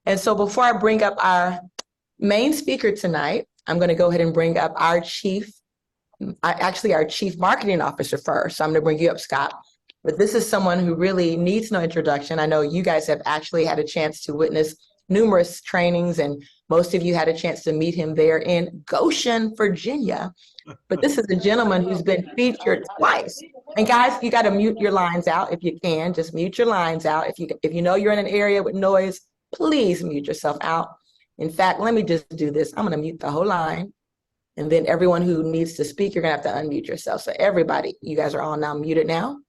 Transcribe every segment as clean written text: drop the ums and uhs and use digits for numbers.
And so before I bring up our main speaker tonight, I'm going to go ahead and bring up our chief marketing officer first. So I'm going to bring you up, Scott. But this is someone who really needs no introduction. I know you guys have actually had a chance to witness numerous trainings, and most of you had a chance to meet him there in Goshen, Virginia. But this is a gentleman who's been featured twice. And guys, you got to mute your lines out if you can. Just mute your lines out. If you know you're in an area with noise, please mute yourself out. In fact, let me just do this. I'm going to mute the whole line. And then everyone who needs to speak, you're going to have to unmute yourself. So everybody, you guys are all now muted now.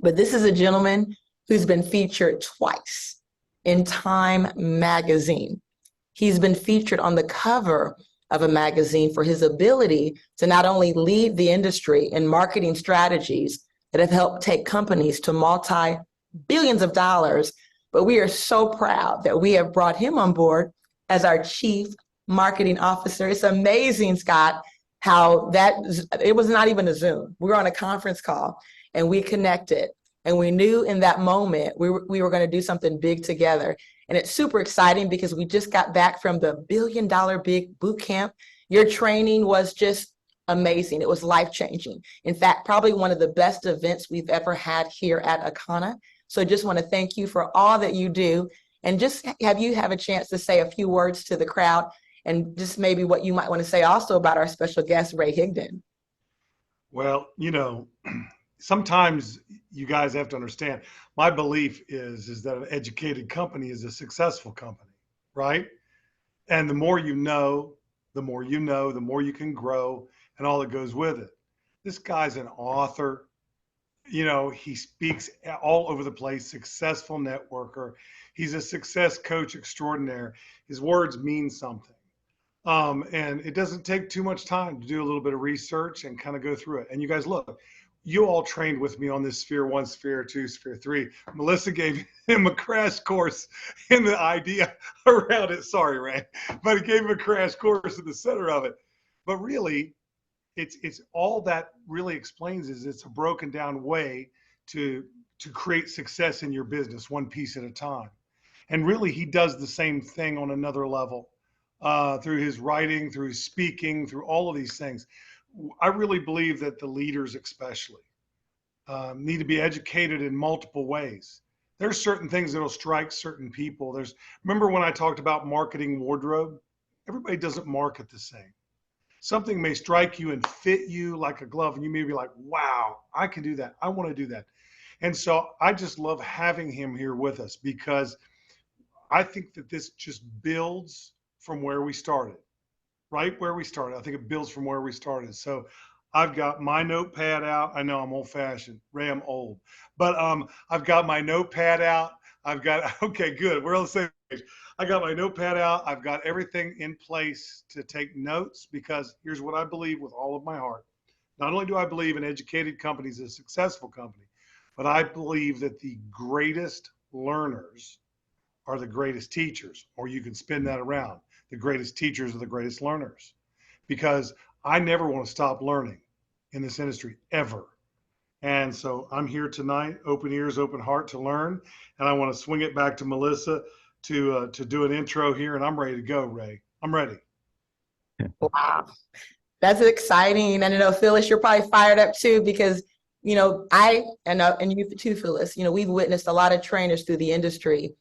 But this is a gentleman who's been featured twice in Time magazine. He's been featured on the cover of a magazine for his ability to not only lead the industry in marketing strategies that have helped take companies to multi-billions of dollars, but we are so proud that we have brought him on board as our chief marketing officer. It's amazing, Scott, how it was not even a Zoom. We were on a conference call and we connected, and we knew in that moment we were going to do something big together. And it's super exciting because we just got back from the $1 Billion Big Boot Camp. Your training was just amazing. It was life-changing. In fact, probably one of the best events we've ever had here at Akana. So just want to thank you for all that you do, and just have a chance to say a few words to the crowd, and just maybe what you might want to say also about our special guest, Ray Higdon. Well, sometimes you guys have to understand, my belief is that an educated company is a successful company, right? And the more you know, the more you can grow, and all that goes with it. This guy's an author. He speaks all over the place, successful networker. He's a success coach extraordinaire. His words mean something. And it doesn't take too much time to do a little bit of research and kind of go through it. And you guys, look, you all trained with me on this Sphere 1, Sphere 2, Sphere 3. Melissa gave him a crash course in the idea around it. Sorry, Ray, but he gave him a crash course in the center of it. But really, it's all that really explains is it's a broken down way to create success in your business, one piece at a time. And really, he does the same thing on another level through his writing, through his speaking, through all of these things. I really believe that the leaders especially need to be educated in multiple ways. There's certain things that'll strike certain people. Remember when I talked about marketing wardrobe? Everybody doesn't market the same. Something may strike you and fit you like a glove, and you may be like, wow, I can do that. I want to do that. And so I just love having him here with us, because I think that this just builds from where we started, right where we started. I think it builds from where we started. So I've got my notepad out. I know I'm old fashioned. Ray, I'm old. But I've got my notepad out. Okay, good. We're on the same page. I got my notepad out. I've got everything in place to take notes, because here's what I believe with all of my heart. Not only do I believe an educated company is a successful company, but I believe that the greatest learners are the greatest teachers, or you can spin that around. The greatest teachers are the greatest learners, because I never want to stop learning in this industry, ever. And so I'm here tonight, open ears, open heart to learn. And I want to swing it back to Melissa to do an intro here. And I'm ready to go, Ray. I'm ready. Wow, that's exciting. And I know, Phyllis, you're probably fired up too, because and you too, Phyllis, we've witnessed a lot of trainers through the industry.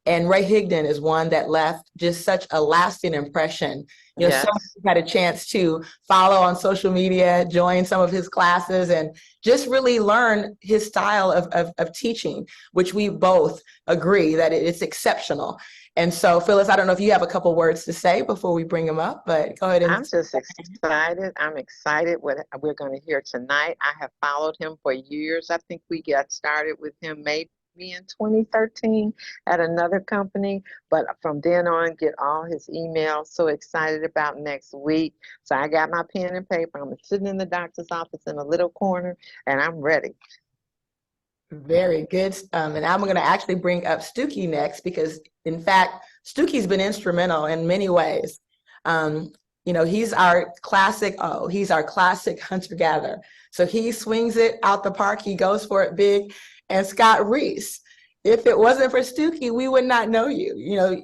And Ray Higdon is one that left just such a lasting impression. Yes. Some of you had a chance to follow on social media, join some of his classes, and just really learn his style of teaching, which we both agree that it's exceptional. And so, Phyllis, I don't know if you have a couple words to say before we bring him up, but go ahead. I'm just excited. I'm excited what we're going to hear tonight. I have followed him for years. I think we got started with him maybe in 2013 at another company, but from then on get all his emails. So excited about next week. So I got my pen and paper. I'm sitting in the doctor's office in a little corner, and I'm ready. Very good. And I'm going to actually bring up Stuckey next, because in fact Stuckey's been instrumental in many ways. He's our classic hunter-gatherer. So he swings it out the park. He goes for it big. And Scott Reese if it wasn't for Stookie, we would not know you. You know,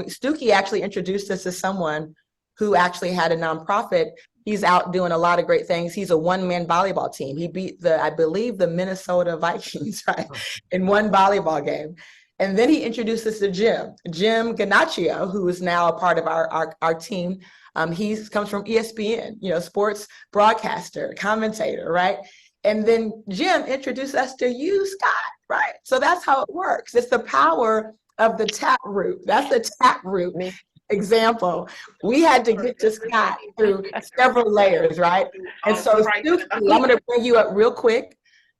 Stookie actually introduced us to someone who actually had a nonprofit. He's out doing a lot of great things. He's a one-man volleyball team. He beat I believe, the Minnesota Vikings, right, in one volleyball game. And then he introduced us to Jim Ganaccio, who is now a part of our team. He comes from ESPN, you know, sports broadcaster, commentator, right? And then Jim introduced us to you, Scott, right? So that's how it works. It's the power of the tap root. That's the tap root example. We had to get to Scott through several layers, right? And so Stookie, I'm going to bring you up real quick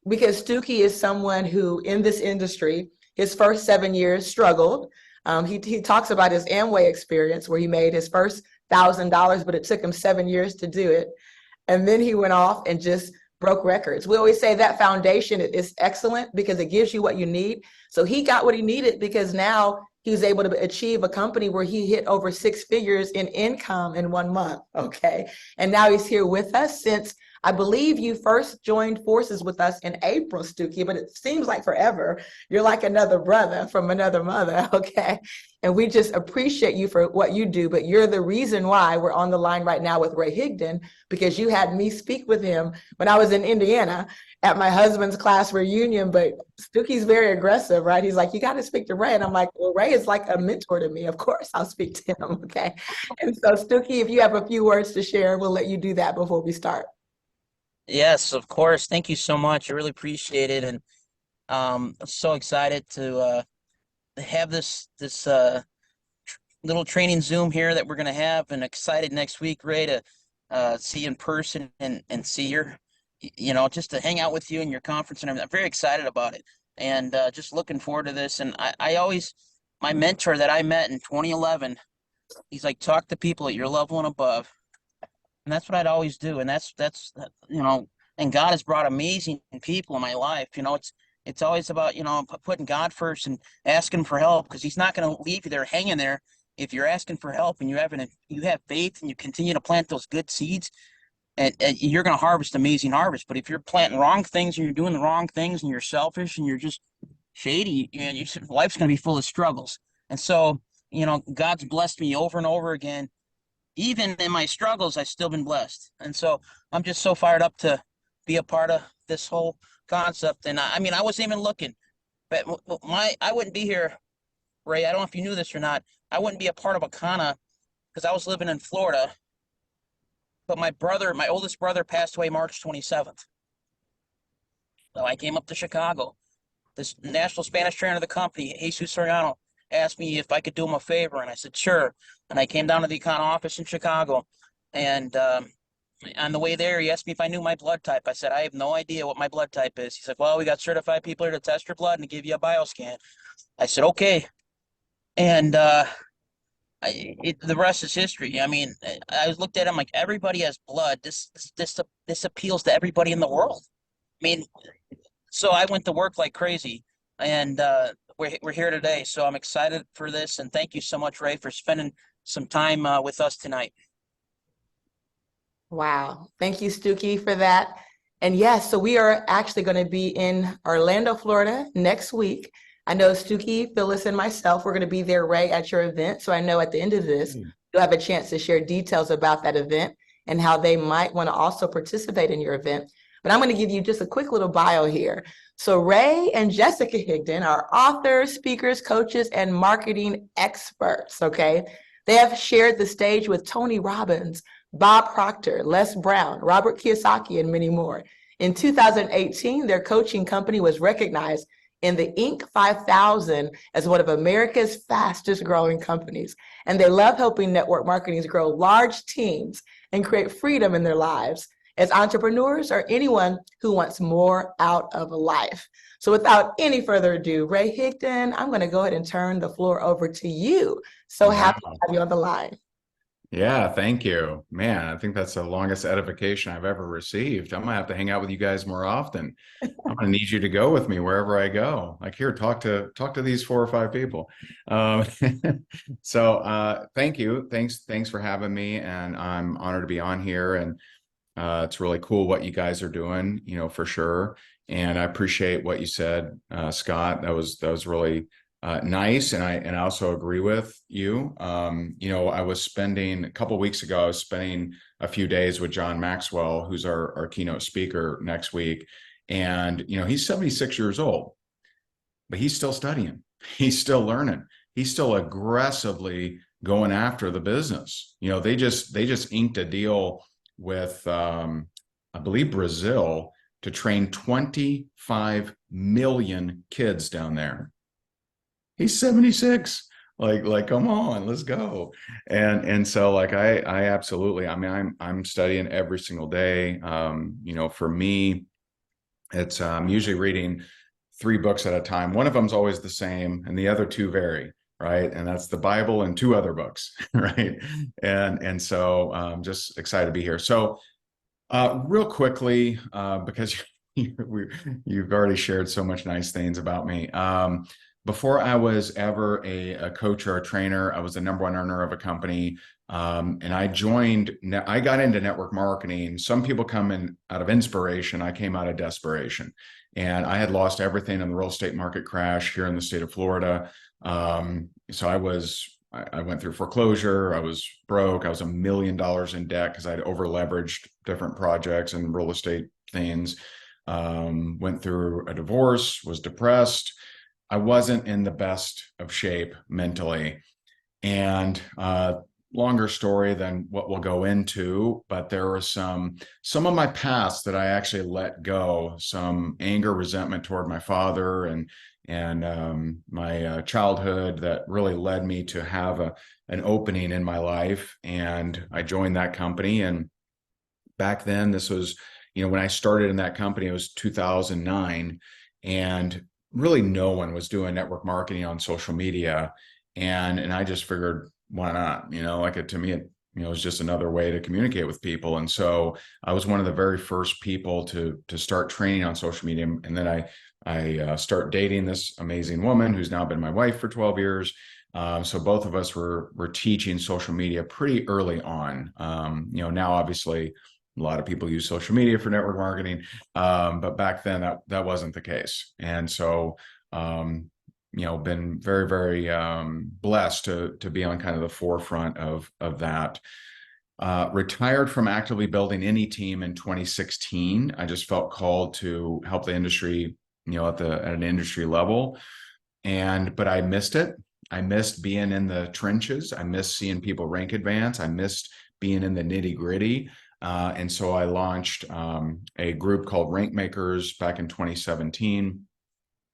because Stookie is someone who in this industry, his first 7 years struggled. He talks about his Amway experience where he made his first $1,000, but it took him 7 years to do it. And then he went off and just broke records. We always say that foundation is excellent because it gives you what you need. So he got what he needed because now he was able to achieve a company where he hit over 6 figures in income in 1 month. Okay. And now he's here with us since I believe you first joined forces with us in April, Stookie, but it seems like forever. You're like another brother from another mother, okay? And we just appreciate you for what you do, but you're the reason why we're on the line right now with Ray Higdon, because you had me speak with him when I was in Indiana at my husband's class reunion, but Stookie's very aggressive, right? He's like, you got to speak to Ray. And I'm like, well, Ray is like a mentor to me. Of course, I'll speak to him, okay? And so Stookie, if you have a few words to share, we'll let you do that before we start. Yes, of course. Thank you so much. I really appreciate it, and I'm so excited to have this little training Zoom here that we're gonna have, and excited next week, Ray, to see you in person and see just to hang out with you in your conference and everything. I'm very excited about it, and just looking forward to this. And I always, my mentor that I met in 2011, he's like, talk to people at your level and above. And that's what I'd always do. And that's and God has brought amazing people in my life. It's always about, putting God first and asking for help, because he's not going to leave you there hanging there. If you're asking for help and you have faith and you continue to plant those good seeds, and you're going to harvest amazing harvest. But if you're planting wrong things and you're doing the wrong things and you're selfish and you're just shady, and life's going to be full of struggles. And so, God's blessed me over and over again. Even in my struggles, I've still been blessed. And so I'm just so fired up to be a part of this whole concept. And I mean, I wasn't even looking, but I wouldn't be here, Ray. I don't know if you knew this or not. I wouldn't be a part of Akana because I was living in Florida. But my oldest brother passed away March 27th. So I came up to Chicago. This national Spanish trainer of the company, Jesus Soriano, asked me if I could do him a favor, and I said, sure. And I came down to the Econ office in Chicago, and on the way there, he asked me if I knew my blood type. I said, I have no idea what my blood type is. He said, well, we got certified people here to test your blood and to give you a bioscan. I said, okay. And the rest is history. I mean, I looked at him like, everybody has blood. This appeals to everybody in the world. I mean, so I went to work like crazy, and we're here today. So I'm excited for this, and thank you so much, Ray, for spending some time with us tonight. Wow. Thank you, Stookie, for that. And yes, so we are actually going to be in Orlando, Florida next week. I know Stookie, Phyllis, and myself, we're going to be there, Ray, at your event. So I know at the end of this, you'll have a chance to share details about that event and how they might want to also participate in your event. But I'm going to give you just a quick little bio here. So Ray and Jessica Higdon are authors, speakers, coaches, and marketing experts, okay? They have shared the stage with Tony Robbins, Bob Proctor, Les Brown, Robert Kiyosaki, and many more. In 2018, their coaching company was recognized in the Inc. 5000 as one of America's fastest growing companies. And they love helping network marketers grow large teams and create freedom in their lives as entrepreneurs or anyone who wants more out of life. So without any further ado, Ray Higdon, I'm going to go ahead and turn the floor over to you. So happy to have you on the line. Yeah, thank you. Man, I think that's the longest edification I've ever received. I'm gonna have to hang out with you guys more often. I'm gonna need you to go with me wherever I go. Like, here, talk to these 4 or 5 people. So thank you. Thanks for having me, and I'm honored to be on here. And it's really cool what you guys are doing, for sure. And I appreciate what you said, Scott. That was really nice, and I also agree with you. I was spending a couple of weeks ago. I was spending a few days with John Maxwell, who's our keynote speaker next week, and he's 76 years old, but he's still studying. He's still learning. He's still aggressively going after the business. They just inked a deal with I believe Brazil to train 25 million kids down there. He's 76. Like, come on, let's go. And so like I absolutely, I mean, I'm studying every single day. For me, it's usually reading 3 books at a time. One of them's always the same, and the other 2 vary, right? And that's the Bible and 2 other books, right? And so just excited to be here. So real quickly, because you've already shared so much nice things about me. Before I was ever a coach or a trainer, I was the #1 earner of a company. And I got into network marketing. Some people come in out of inspiration. I came out of desperation. And I had lost everything in the real estate market crash here in the state of Florida. So I went through foreclosure. I was broke. I was $1 million in debt because I'd over leveraged different projects and real estate things. Went through a divorce, was depressed. I wasn't in the best of shape mentally. And longer story than what we'll go into, but there were some of my past that I actually let go, some anger, resentment toward my father and my childhood that really led me to have an opening in my life. And I joined that company. And back then, this was, when I started in that company, it was 2009, and really no one was doing network marketing on social media. And I just figured, why not? To me, it was just another way to communicate with people. And so I was one of the very first people to start training on social media. And then I start dating this amazing woman who's now been my wife for 12 years. So both of us were teaching social media pretty early on. Now obviously a lot of people use social media for network marketing, but back then that wasn't the case. And so been very, very blessed to be on kind of the forefront of that. Retired from actively building any team in 2016. I just felt called to help the industry, at an industry level. But I missed it. I missed being in the trenches. I missed seeing people rank advance. I missed being in the nitty gritty. And so I launched a group called Rank Makers back in 2017.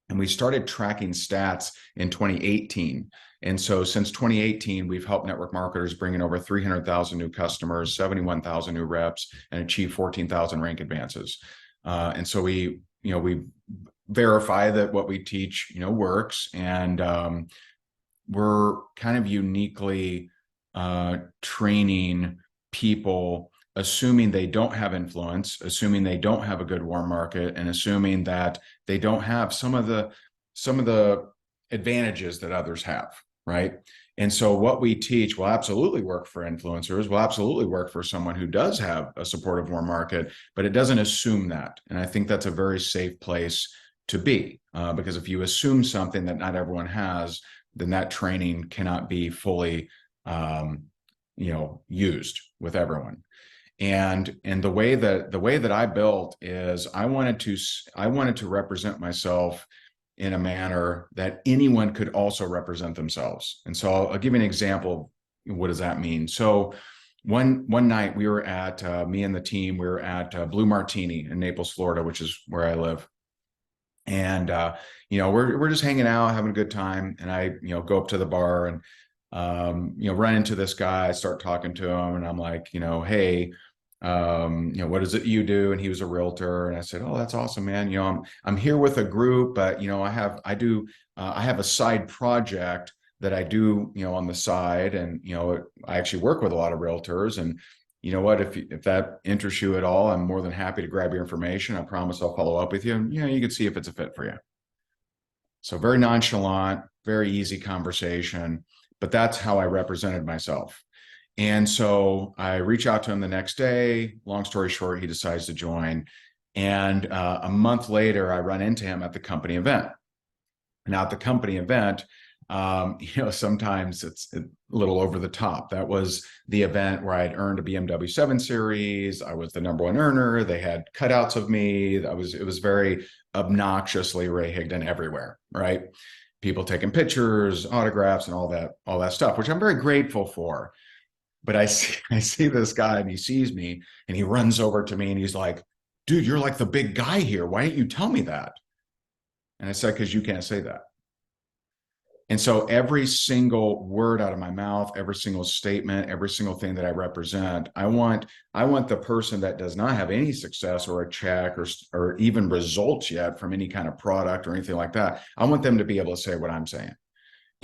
And we started tracking stats in 2018. And so since 2018, we've helped network marketers bring in over 300,000 new customers, 71,000 new reps, and achieve 14,000 rank advances. And so we verify that what we teach, works. And we're kind of uniquely training people, assuming they don't have influence, assuming they don't have a good warm market, and assuming that they don't have some of the advantages that others have, right? And so what we teach will absolutely work for influencers, will absolutely work for someone who does have a supportive warm market, but it doesn't assume that. And I think that's a very safe place to be, because if you assume something that not everyone has, then that training cannot be fully used with everyone. And the way that I built is I wanted to represent myself in a manner that anyone could also represent themselves. And so I'll give you an example. What does that mean? So one night we were at me and the team, we were at Blue Martini in Naples, Florida, which is where I live. And we're just hanging out, having a good time. And I go up to the bar and run into this guy. I start talking to him, and I'm like, hey, what is it you do? And he was a realtor. And I said, oh, that's awesome, man. I'm here with a group, but I have a side project that I do, on the side. And, I actually work with a lot of realtors. And you know what, if that interests you at all, I'm more than happy to grab your information. I promise I'll follow up with you. And, you can see if it's a fit for you. So very nonchalant, very easy conversation, but that's how I represented myself. And so I reach out to him the next day. Long story short, he decides to join. And a month later, I run into him at the company event. Now, at the company event, sometimes it's a little over the top. That was the event where I'd earned a BMW 7 Series. I was the #1 earner. They had cutouts of me. It was very obnoxiously Ray Higdon everywhere, right? People taking pictures, autographs, and all that stuff, which I'm very grateful for. But I see this guy, and he sees me, and he runs over to me, and he's like, "Dude, you're like the big guy here. Why didn't you tell me that?" And I said, "Because you can't say that." And so every single word out of my mouth, every single statement, every single thing that I represent, I want the person that does not have any success or a check or even results yet from any kind of product or anything like that. I want them to be able to say what I'm saying.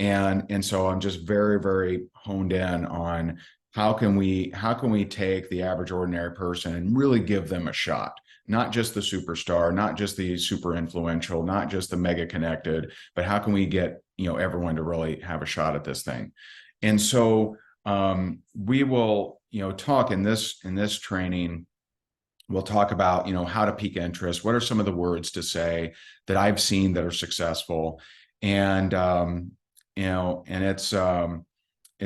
And so I'm just very, very honed in on how can we take the average ordinary person and really give them a shot, not just the superstar, not just the super influential, not just the mega connected, but how can we get everyone to really have a shot at this thing. And so we will talk in this training. We'll talk about how to pique interest. What are some of the words to say that I've seen that are successful, and and it's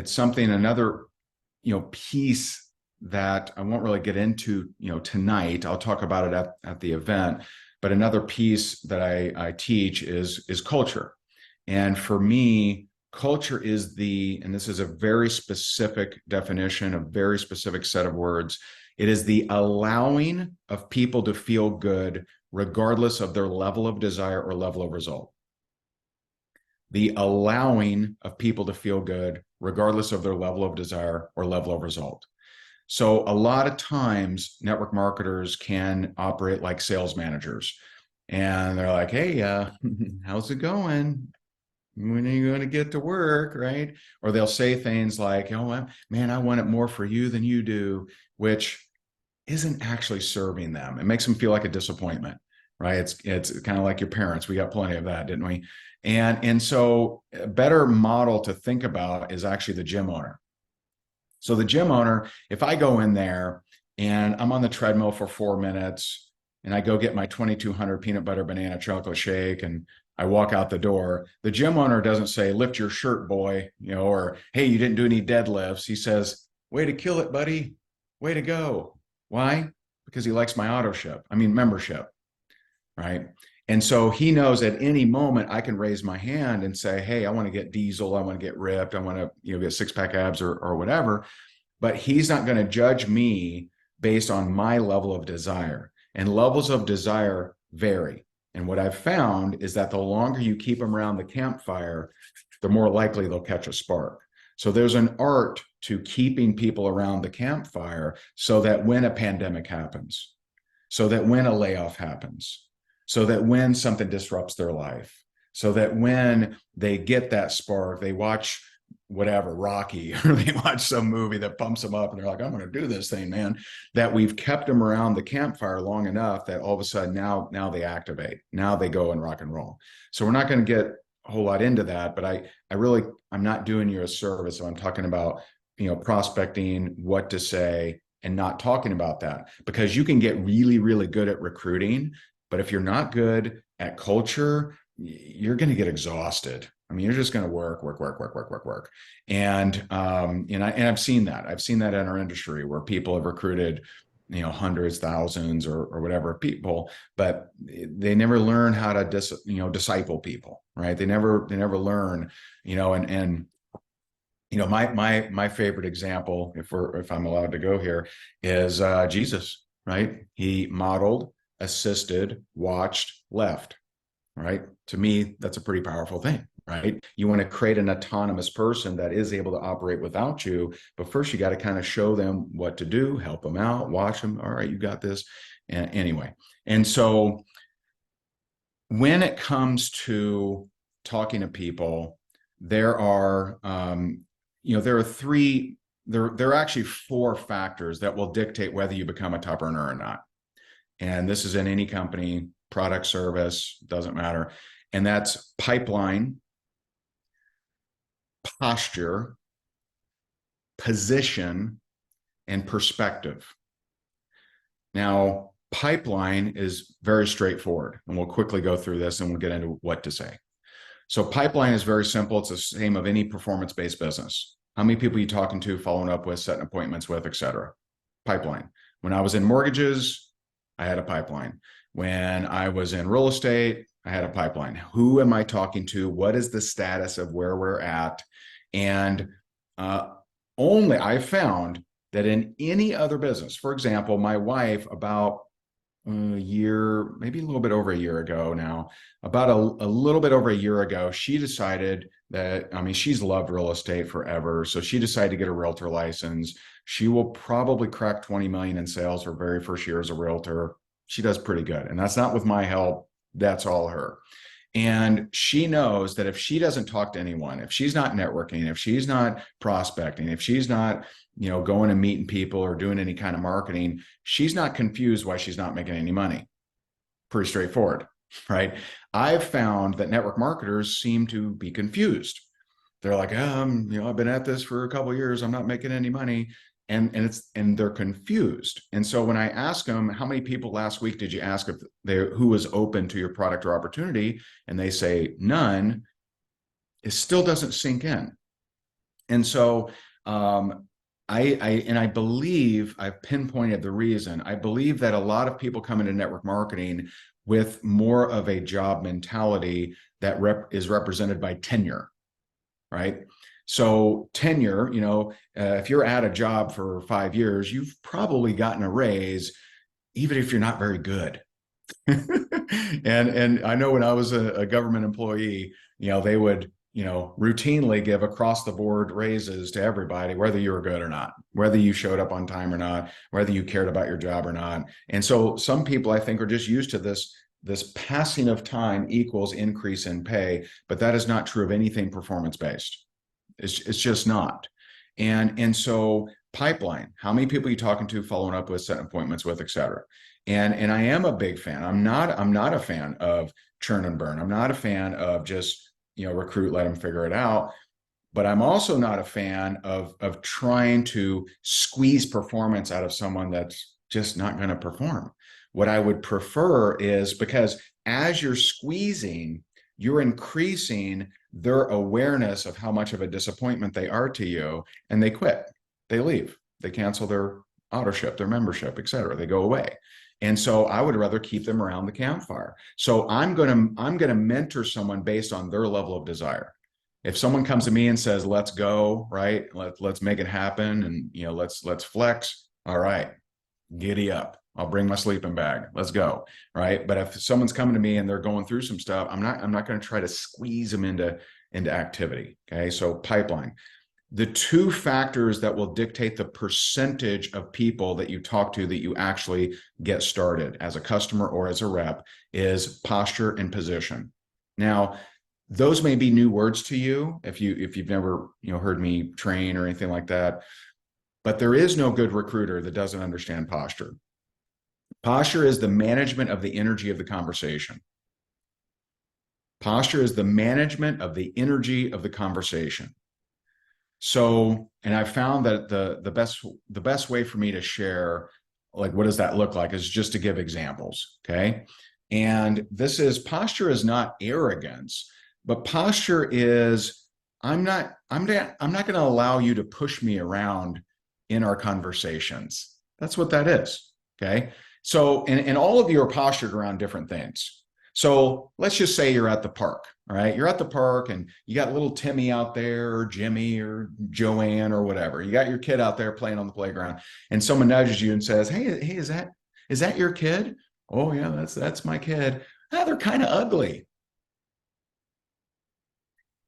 something, another piece that I won't really get into tonight. I'll talk about it at the event, but another piece that I teach is culture. And for me, culture is and this is a very specific definition, a very specific set of words. It is the allowing of people to feel good regardless of their level of desire or level of result. The allowing of people to feel good regardless of their level of desire or level of result. So a lot of times network marketers can operate like sales managers, and they're like, "Hey, how's it going? When are you going to get to work?" Right? Or they'll say things like, "Oh, man, I want it more for you than you do," which isn't actually serving them. It makes them feel like a disappointment, right? It's kind of like your parents. We got plenty of that, didn't we? And so a better model to think about is actually the gym owner. So the gym owner, if I go in there and I'm on the treadmill for 4 minutes and I go get my 2200 peanut butter banana chocolate shake and I walk out the door, the gym owner doesn't say, "Lift your shirt, boy," or, "Hey, you didn't do any deadlifts." He says, "Way to kill it, buddy. Way to go." Why? Because he likes my membership, right? And so he knows at any moment I can raise my hand and say, "Hey, I want to get diesel. I want to get ripped. I want to, get 6-pack abs or whatever." But he's not going to judge me based on my level of desire. And levels of desire vary. And what I've found is that the longer you keep them around the campfire, the more likely they'll catch a spark. So there's an art to keeping people around the campfire so that when a pandemic happens, so that when a layoff happens, so that when something disrupts their life, so that when they get that spark, they watch whatever, Rocky, or they watch some movie that pumps them up and they're like, "I'm going to do this thing, man," that we've kept them around the campfire long enough that all of a sudden now they activate. Now they go and rock and roll. So we're not going to get a whole lot into that, but I'm not doing you a service if I'm talking about, prospecting, what to say, and not talking about that, because you can get really, really good at recruiting, but if you're not good at culture, you're going to get exhausted. I mean, you're just going to work. And I've seen that. I've seen that in our industry where people have recruited, hundreds, thousands, or whatever people, but they never learn how to disciple people, right? They never learn, my favorite example, if I'm allowed to go here, is Jesus, right? He modeled, assisted, watched, left. Right? To me, that's a pretty powerful thing, right? You want to create an autonomous person that is able to operate without you, but first you got to kind of show them what to do, help them out, watch them. All right, you got this. And anyway, and so when it comes to talking to people, there are actually 4 factors that will dictate whether you become a top earner or not. And this is in any company, product, service, doesn't matter. And that's pipeline, posture, position, and perspective. Now, Pipeline is very straightforward, and we'll quickly go through this and we'll get into what to say. So pipeline is very simple. It's the same of any performance-based business. How many people are you talking to, following up with, setting appointments with, et cetera? Pipeline. When I was in mortgages, I had a pipeline. When I was in real estate, I had a pipeline. Who am I talking to? What is the status of where we're at? And only I found that in any other business, for example, my wife, about a year, maybe a little bit over a year ago now, about a little bit over a year ago, she decided that, I mean, she's loved real estate forever. So she decided to get a realtor license. She will probably crack 20 million in sales her very first year as a realtor. She does pretty good. And that's not with my help. That's all her. And she knows that if she doesn't talk to anyone, if she's not networking, if she's not prospecting, if she's not, going and meeting people or doing any kind of marketing, she's not confused why she's not making any money. Pretty straightforward, right? I've found that network marketers seem to be confused. They're like, I've been at this for a couple of years. I'm not making any money. And they're confused. And so when I ask them, how many people last week did you ask who was open to your product or opportunity? And they say none, it still doesn't sink in. And so I believe I've pinpointed the reason. I believe that a lot of people come into network marketing with more of a job mentality that is represented by tenure, right? So tenure, if you're at a job for 5 years, you've probably gotten a raise, even if you're not very good. and I know when I was a government employee, they would, routinely give across the board raises to everybody, whether you were good or not, whether you showed up on time or not, whether you cared about your job or not. And so some people, I think, are just used to this passing of time equals increase in pay, but that is not true of anything performance-based. It's just not. And so pipeline, how many people are you talking to, following up with, setting appointments with, et cetera. And I am a big fan. I'm not a fan of churn and burn. I'm not a fan of just, recruit, let them figure it out. But I'm also not a fan of trying to squeeze performance out of someone that's just not going to perform. What I would prefer is, because as you're squeezing, you're increasing their awareness of how much of a disappointment they are to you, and they quit, they leave, they cancel their auto ship, their membership, et cetera. They go away. And so I would rather keep them around the campfire. So I'm going to mentor someone based on their level of desire. If someone comes to me and says, let's go, right? Let's make it happen. And, let's flex. All right, giddy up. I'll bring my sleeping bag. Let's go. Right. But if someone's coming to me and they're going through some stuff, I'm not going to try to squeeze them into activity. Okay. So pipeline. The two factors that will dictate the percentage of people that you talk to that you actually get started as a customer or as a rep is posture and position. Now, those may be new words to you if you've never heard me train or anything like that, but there is no good recruiter that doesn't understand posture. Posture is the management of the energy of the conversation. Posture is the management of the energy of the conversation. So, and I found that the best way for me to share, like, what does that look like, is just to give examples. Okay. And posture is not arrogance, but posture is, I'm not going to allow you to push me around in our conversations. That's what that is. Okay. So, and all of you are postured around different things. So let's just say you're at the park, all right? You're at the park and you got little Timmy out there, or Jimmy or Joanne or whatever. You got your kid out there playing on the playground, and someone nudges you and says, hey, is that your kid? Oh yeah, that's my kid. Ah, they're kind of ugly.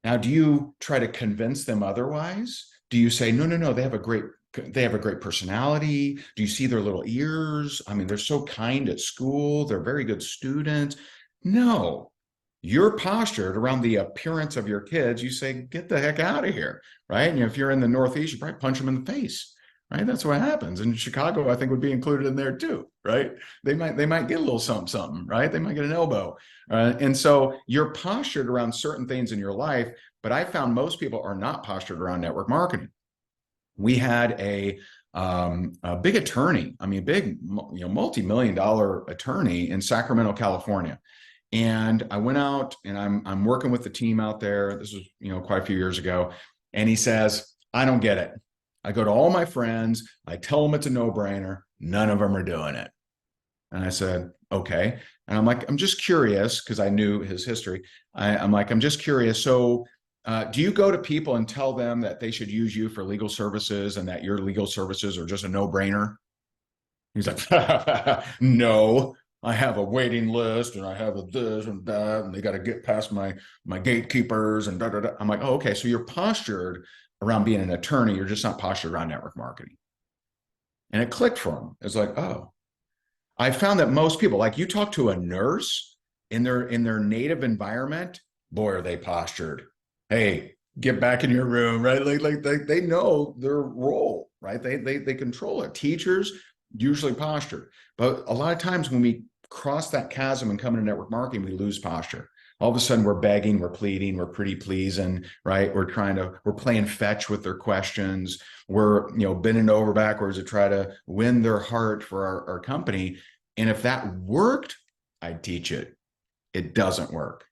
Now, do you try to convince them otherwise? Do you say, no, they have a great personality? Do you see their little ears? I mean, they're so kind at school. They're very good students. No, you're postured around the appearance of your kids. You say, get the heck out of here, right? And if you're in the Northeast, you probably punch them in the face, right? That's what happens. And Chicago, I think, would be included in there too, right? They might get a little something, right? They might get an elbow. And so you're postured around certain things in your life, but I found most people are not postured around network marketing. We had a a big attorney. I mean, big, multi-million dollar attorney in Sacramento, California. And I went out and I'm working with the team out there. This was, quite a few years ago. And he says, I don't get it. I go to all my friends. I tell them it's a no-brainer. None of them are doing it. And I said, okay. And I'm like, I'm just curious because I knew his history. I'm like, I'm just curious. So do you go to people and tell them that they should use you for legal services and that your legal services are just a no-brainer? He's like, no, I have a waiting list and I have a this and that, and they got to get past my gatekeepers and da da da. I'm like, oh, okay. So you're postured around being an attorney. You're just not postured around network marketing. And it clicked for him. It's like, oh, I found that most people, like you talk to a nurse in their native environment, boy, are they postured. Hey, get back in your room, right? Like they know their role, right? They control it. Teachers usually postured, but a lot of times when we cross that chasm and come into network marketing, we lose posture. All of a sudden, we're begging, we're pleading, we're pretty pleasing, right? We're playing fetch with their questions. We're bending over backwards to try to win their heart for our company. And if that worked, I'd teach it. It doesn't work.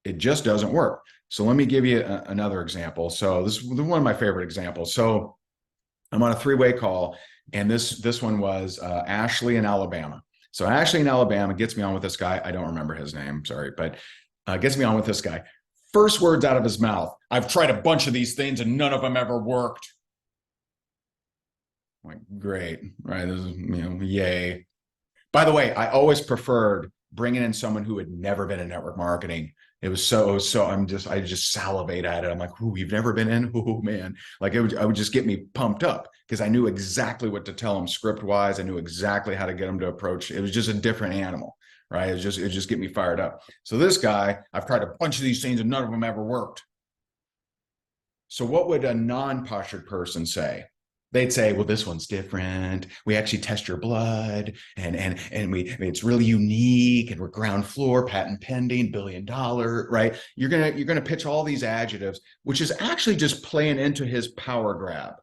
It just doesn't work. So let me give you another example. So this is one of my favorite examples. So I'm on a three-way call, and this one was Ashley in Alabama. So Ashley in Alabama gets me on with this guy. I don't remember his name, sorry, but gets me on with this guy. First words out of his mouth, I've tried a bunch of these things and none of them ever worked. I'm like, great, right? This is, yay. By the way, I always preferred bringing in someone who had never been in network marketing. It was so I just salivate at it. I'm like, ooh, you've never been in? Oh man. Like I would just get me pumped up because I knew exactly what to tell them script wise. I knew exactly how to get them to approach. It was just a different animal, right? It just get me fired up. So this guy, I've tried a bunch of these things and none of them ever worked. So what would a non-postured person say? They'd say, well, this one's different. We actually test your blood and it's really unique and we're ground floor, patent pending, $1 billion, right? You're gonna pitch all these adjectives, which is actually just playing into his power grab.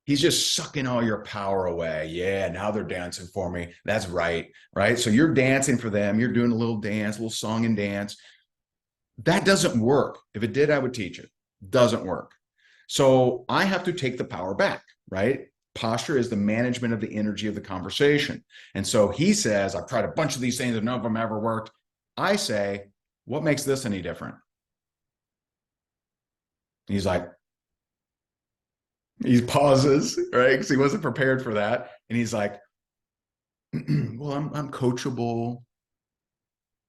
He's just sucking all your power away. Yeah, now they're dancing for me. That's right, right? So you're dancing for them. You're doing a little dance, a little song and dance. That doesn't work. If it did, I would teach it. Doesn't work. So I have to take the power back, right? Posture is the management of the energy of the conversation. And so he says, I've tried a bunch of these things and none of them ever worked. I say, what makes this any different? He's like, he pauses, right? Because he wasn't prepared for that. And he's like, well, I'm coachable.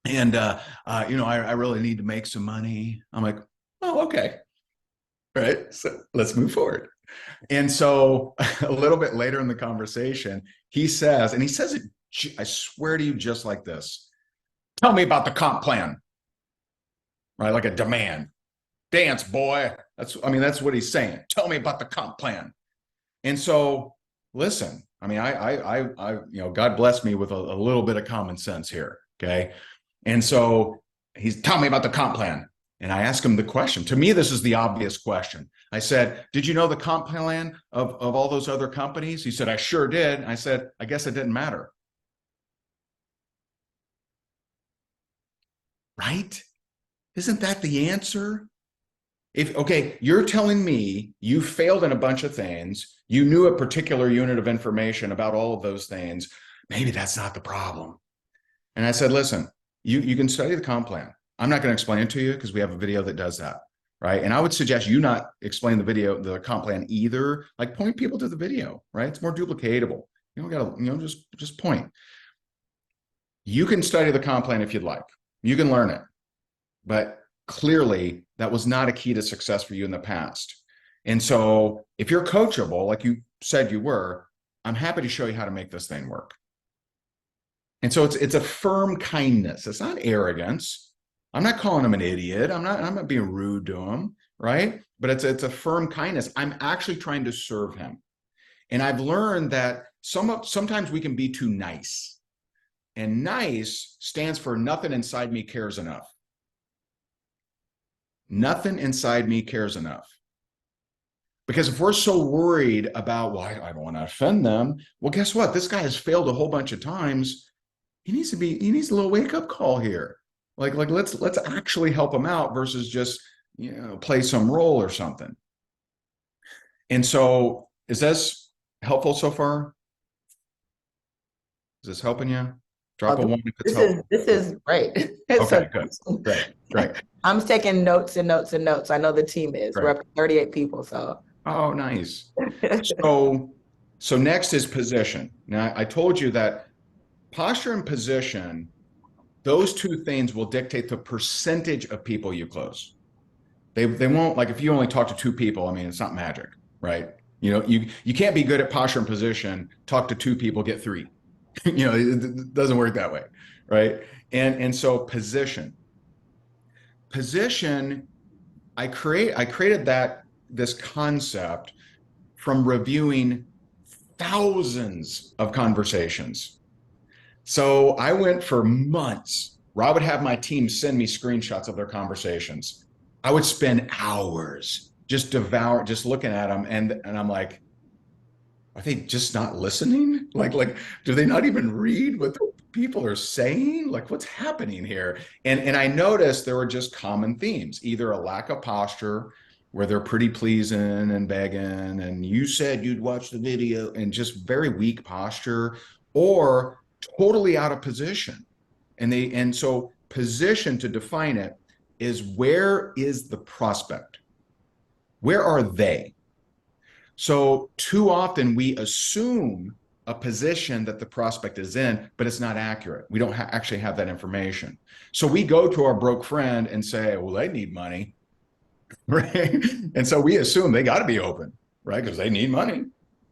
And, I really need to make some money. I'm like, oh, okay. Right. So let's move forward. And so a little bit later in the conversation, he says it, I swear to you, just like this. Tell me about the comp plan, right? Like a demand. Dance, boy. That's what he's saying. Tell me about the comp plan. And so, listen, God bless me with a little bit of common sense here. Okay. And so he's telling me about the comp plan. And I asked him the question. To me, this is the obvious question. I said, did you know the comp plan of all those other companies? He said, I sure did. I said, I guess it didn't matter. Right? Isn't that the answer? You're telling me you failed in a bunch of things. You knew a particular unit of information about all of those things. Maybe that's not the problem. And I said, listen, you can study the comp plan. I'm not going to explain it to you because we have a video that does that, right? And I would suggest you not explain the comp plan either. Like point people to the video, right? It's more duplicatable. You don't got to, just point. You can study the comp plan if you'd like. You can learn it, but clearly that was not a key to success for you in the past. And so if you're coachable, like you said you were, I'm happy to show you how to make this thing work. And so it's a firm kindness. It's not arrogance. I'm not calling him an idiot. I'm not being rude to him, right? But it's a firm kindness. I'm actually trying to serve him. And I've learned that sometimes we can be too nice. And nice stands for nothing inside me cares enough. Nothing inside me cares enough. Because if we're so worried about, well, I don't want to offend them, well, guess what? This guy has failed a whole bunch of times. He needs a little wake up call here. Like let's actually help him out versus just, play some role or something. And so, is this helpful so far? Is this helping you? Drop a one if it's helpful. This is great. Okay, good. Great. I'm taking notes and notes and notes. I know the team is. Great. We're up to 38 people, so. Oh, nice. So next is position. Now, I told you that posture and position, those two things will dictate the percentage of people you close. They won't, like, if you only talk to two people, I mean, it's not magic, right? You can't be good at posture and position, talk to two people, get three. It doesn't work that way, right? And so position, I created this concept from reviewing thousands of conversations. So I went for months where I would have my team send me screenshots of their conversations. I would spend hours just looking at them, and I'm like, are they just not listening? Like, do they not even read what the people are saying? Like, what's happening here? And I noticed there were just common themes, either a lack of posture, where they're pretty pleasing and begging, and you said you'd watch the video, and just very weak posture, or totally out of position. And so position, to define it, is where is the prospect? Where are they? So too often we assume a position that the prospect is in, but it's not accurate. We don't actually have that information. So we go to our broke friend and say, well, they need money, right? And so we assume they got to be open, right? Because they need money.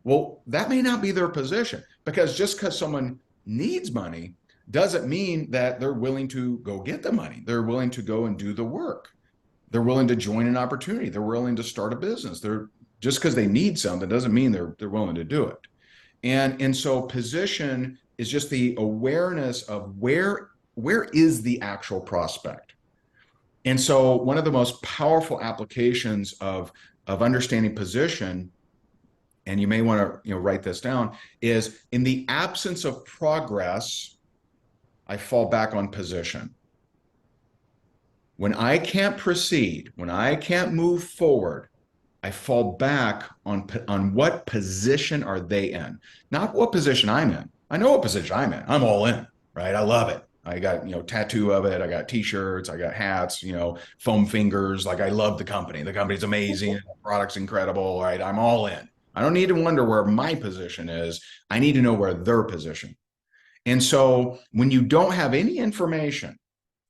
Well, that may not be their position, because just because someone needs money doesn't mean that they're willing to go get the money. They're willing to go and do the work. They're willing to join an opportunity. They're willing to start a business. Just because they need something doesn't mean they're willing to do it. And so position is just the awareness of where is the actual prospect. And so one of the most powerful applications of understanding position, and you may want to write this down, is in the absence of progress, I fall back on position. When I can't proceed, when I can't move forward, I fall back on what position are they in, not what position I'm in. I know what position I'm in. I'm all in, right? I love it. I got, tattoo of it. I got t-shirts, I got hats, foam fingers. Like, I love the company. The company's amazing. The product's incredible, right? I'm all in. I don't need to wonder where my position is. I need to know where their position. And so when you don't have any information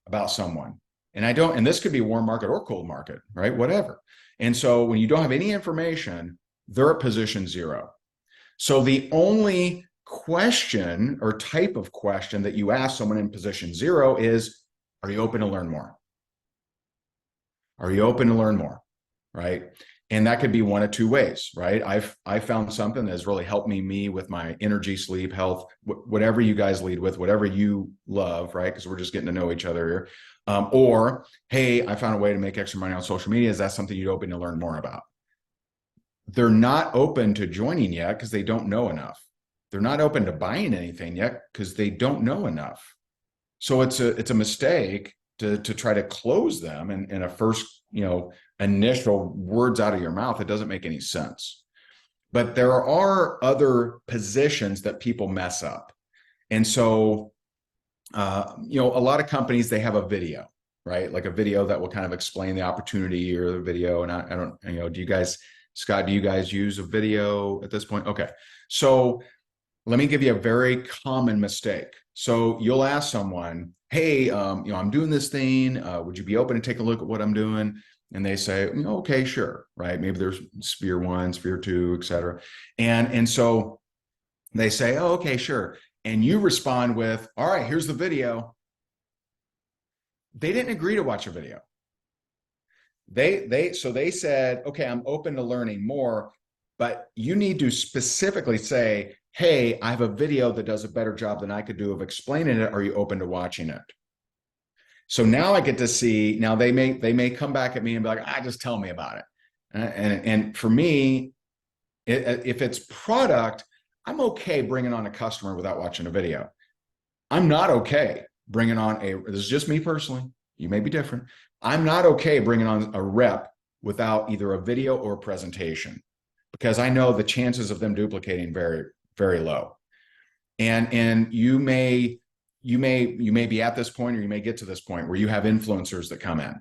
about someone, and this could be warm market or cold market, right? Whatever. And so when you don't have any information, they're at position 0. So the only question or type of question that you ask someone in position 0 is, are you open to learn more? Are you open to learn more? Right? And that could be one of two ways, right? I found something that has really helped me with my energy, sleep, health, whatever you guys lead with, whatever you love, right? Because we're just getting to know each other here. Or, hey, I found a way to make extra money on social media. Is that something you'd open to learn more about? They're not open to joining yet because they don't know enough. They're not open to buying anything yet because they don't know enough. So it's a mistake to try to close them in a first, initial words out of your mouth. It doesn't make any sense. But there are other positions that people mess up. And so a lot of companies, they have a video, right? Like a video that will kind of explain the opportunity or the video. And I don't, do you guys, Scott, do you guys use a video at this point? Okay. So let me give you a very common mistake. So you'll ask someone, hey, I'm doing this thing. Would you be open to take a look at what I'm doing? And they say, okay, sure. Right. Maybe there's sphere 1, sphere 2, et cetera. And so they say, oh, okay, sure. And you respond with, all right, here's the video. They didn't agree to watch a video. So they said, okay, I'm open to learning more, but you need to specifically say, hey, I have a video that does a better job than I could do of explaining it. Are you open to watching it? So now I get to see, now they may come back at me and be like, just tell me about it. And for me, if it's product, I'm okay bringing on a customer without watching a video. I'm not okay bringing on this is just me personally. You may be different. I'm not okay bringing on a rep without either a video or a presentation, because I know the chances of them duplicating very, very low. And you may be at this point, or you may get to this point where you have influencers that come in.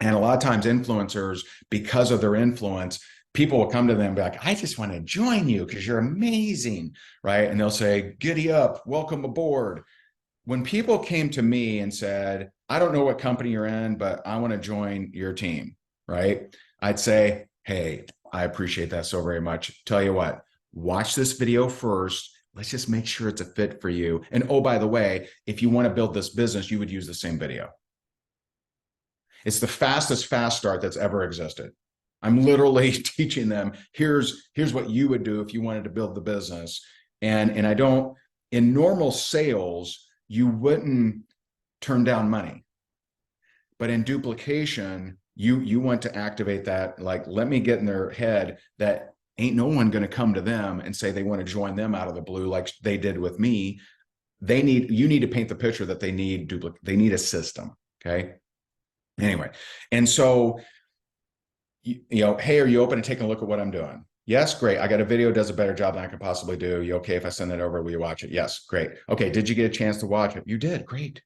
And a lot of times influencers, because of their influence, people will come to them and be like, I just want to join you because you're amazing, right? And they'll say, giddy up, welcome aboard. When people came to me and said, I don't know what company you're in, but I want to join your team, right? I'd say, hey, I appreciate that so very much. Tell you what, watch this video first. Let's just make sure it's a fit for you. And oh, by the way, if you want to build this business, you would use the same video. It's the fastest fast start that's ever existed. I'm literally teaching them, here's what you would do if you wanted to build the business. And I don't, in normal sales, you wouldn't turn down money. But in duplication, you want to activate that, like, let me get in their head that ain't no one going to come to them and say they want to join them out of the blue like they did with me. You need to paint the picture that they need a system. Okay. Anyway, and so, hey, are you open to taking a look at what I'm doing? Yes, great. I got a video does a better job than I could possibly do. You okay if I send that over? Will you watch it? Yes, great. Okay, did you get a chance to watch it? You did, great.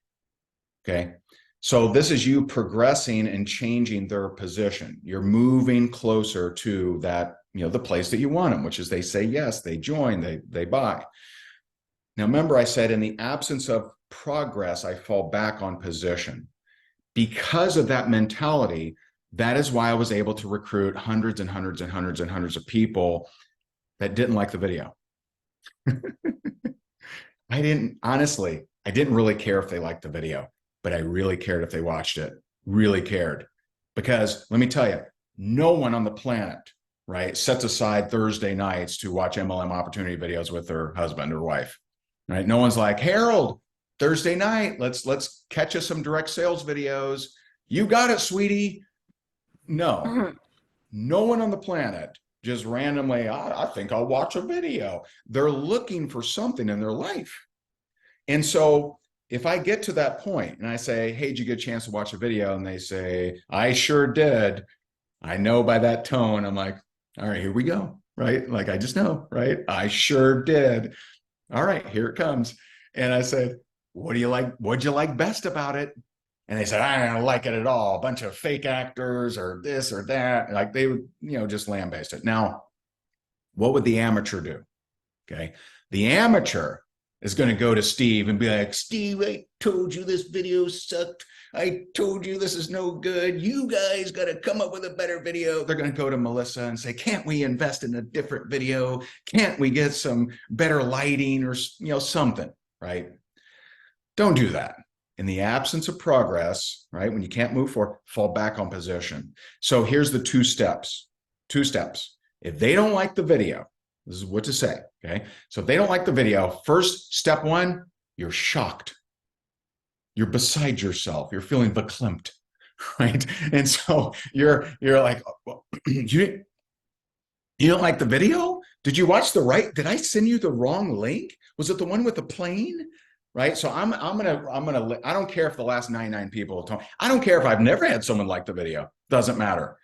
Okay, so this is you progressing and changing their position. You're moving closer to that, the place that you want them, which is they say yes, they join, they buy. Now, remember I said in the absence of progress, I fall back on position. Because of that mentality, that is why I was able to recruit hundreds and hundreds and hundreds and hundreds of people that didn't like the video. I didn't really care if they liked the video, but I really cared if they watched it, really cared. Because let me tell you, no one on the planet, right, sets aside Thursday nights to watch MLM opportunity videos with their husband or wife, right? No one's like, Harold, Thursday night, let's catch us some direct sales videos. You got it, sweetie. No, no one on the planet just randomly, I think I'll watch a video. They're looking for something in their life. And so if I get to that point and I say, hey, did you get a chance to watch a video? And they say, I sure did. I know by that tone, I'm like, all right, here we go, right? Like, I just know, right? I sure did. All right, here it comes. And I said, what do you like? What'd you like best about it? And they said, I don't like it at all. A bunch of fake actors or this or that. Like they would, just lambaste it. Now, what would the amateur do? Okay. The amateur is going to go to Steve and be like, Steve, I told you this video sucked. I told you this is no good. You guys got to come up with a better video. They're going to go to Melissa and say, can't we invest in a different video? Can't we get some better lighting or, something, right? Don't do that. In the absence of progress, right, when you can't move forward, fall back on position. So here's the two steps. If they don't like the video, this is what to say, okay? So if they don't like the video, first, step one, you're shocked. You're beside yourself. You're feeling verklempt, right? And so you're like, well, you don't like the video? Did you watch did I send you the wrong link? Was it the one with the plane? Right. So I don't care if the last 99 people told me, I don't care if I've never had someone like the video. Doesn't matter.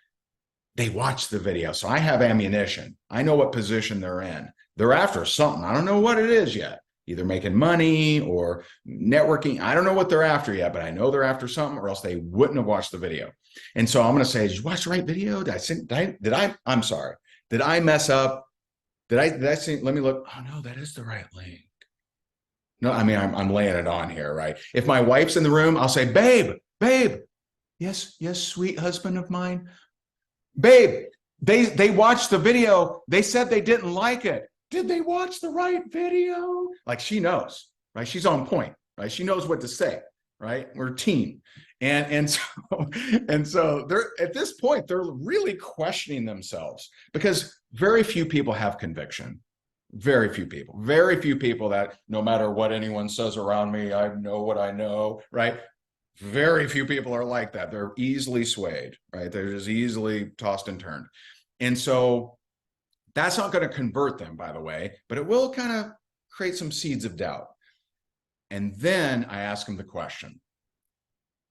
They watch the video. So I have ammunition. I know what position they're in. They're after something. I don't know what it is yet. Either making money or networking. I don't know what they're after yet, but I know they're after something, or else they wouldn't have watched the video. And so I'm going to say, did you watch the right video? I'm sorry. Did I mess up? Did I see, let me look. Oh no, that is the right link. No, I mean, I'm laying it on here, right? If my wife's in the room, I'll say, babe, yes, sweet husband of mine. Babe, they watched the video. They said they didn't like it. Did they watch the right video? Like, she knows, right? She's on point, right? She knows what to say, right? We're a team. And so they're at this point, they're really questioning themselves because very few people have conviction. Very few people that no matter what anyone says around me, I know what I know, right? Very few people are like that. They're easily swayed, right? They're just easily tossed and turned. And so that's not going to convert them, by the way, but it will kind of create some seeds of doubt. And then I ask them the question,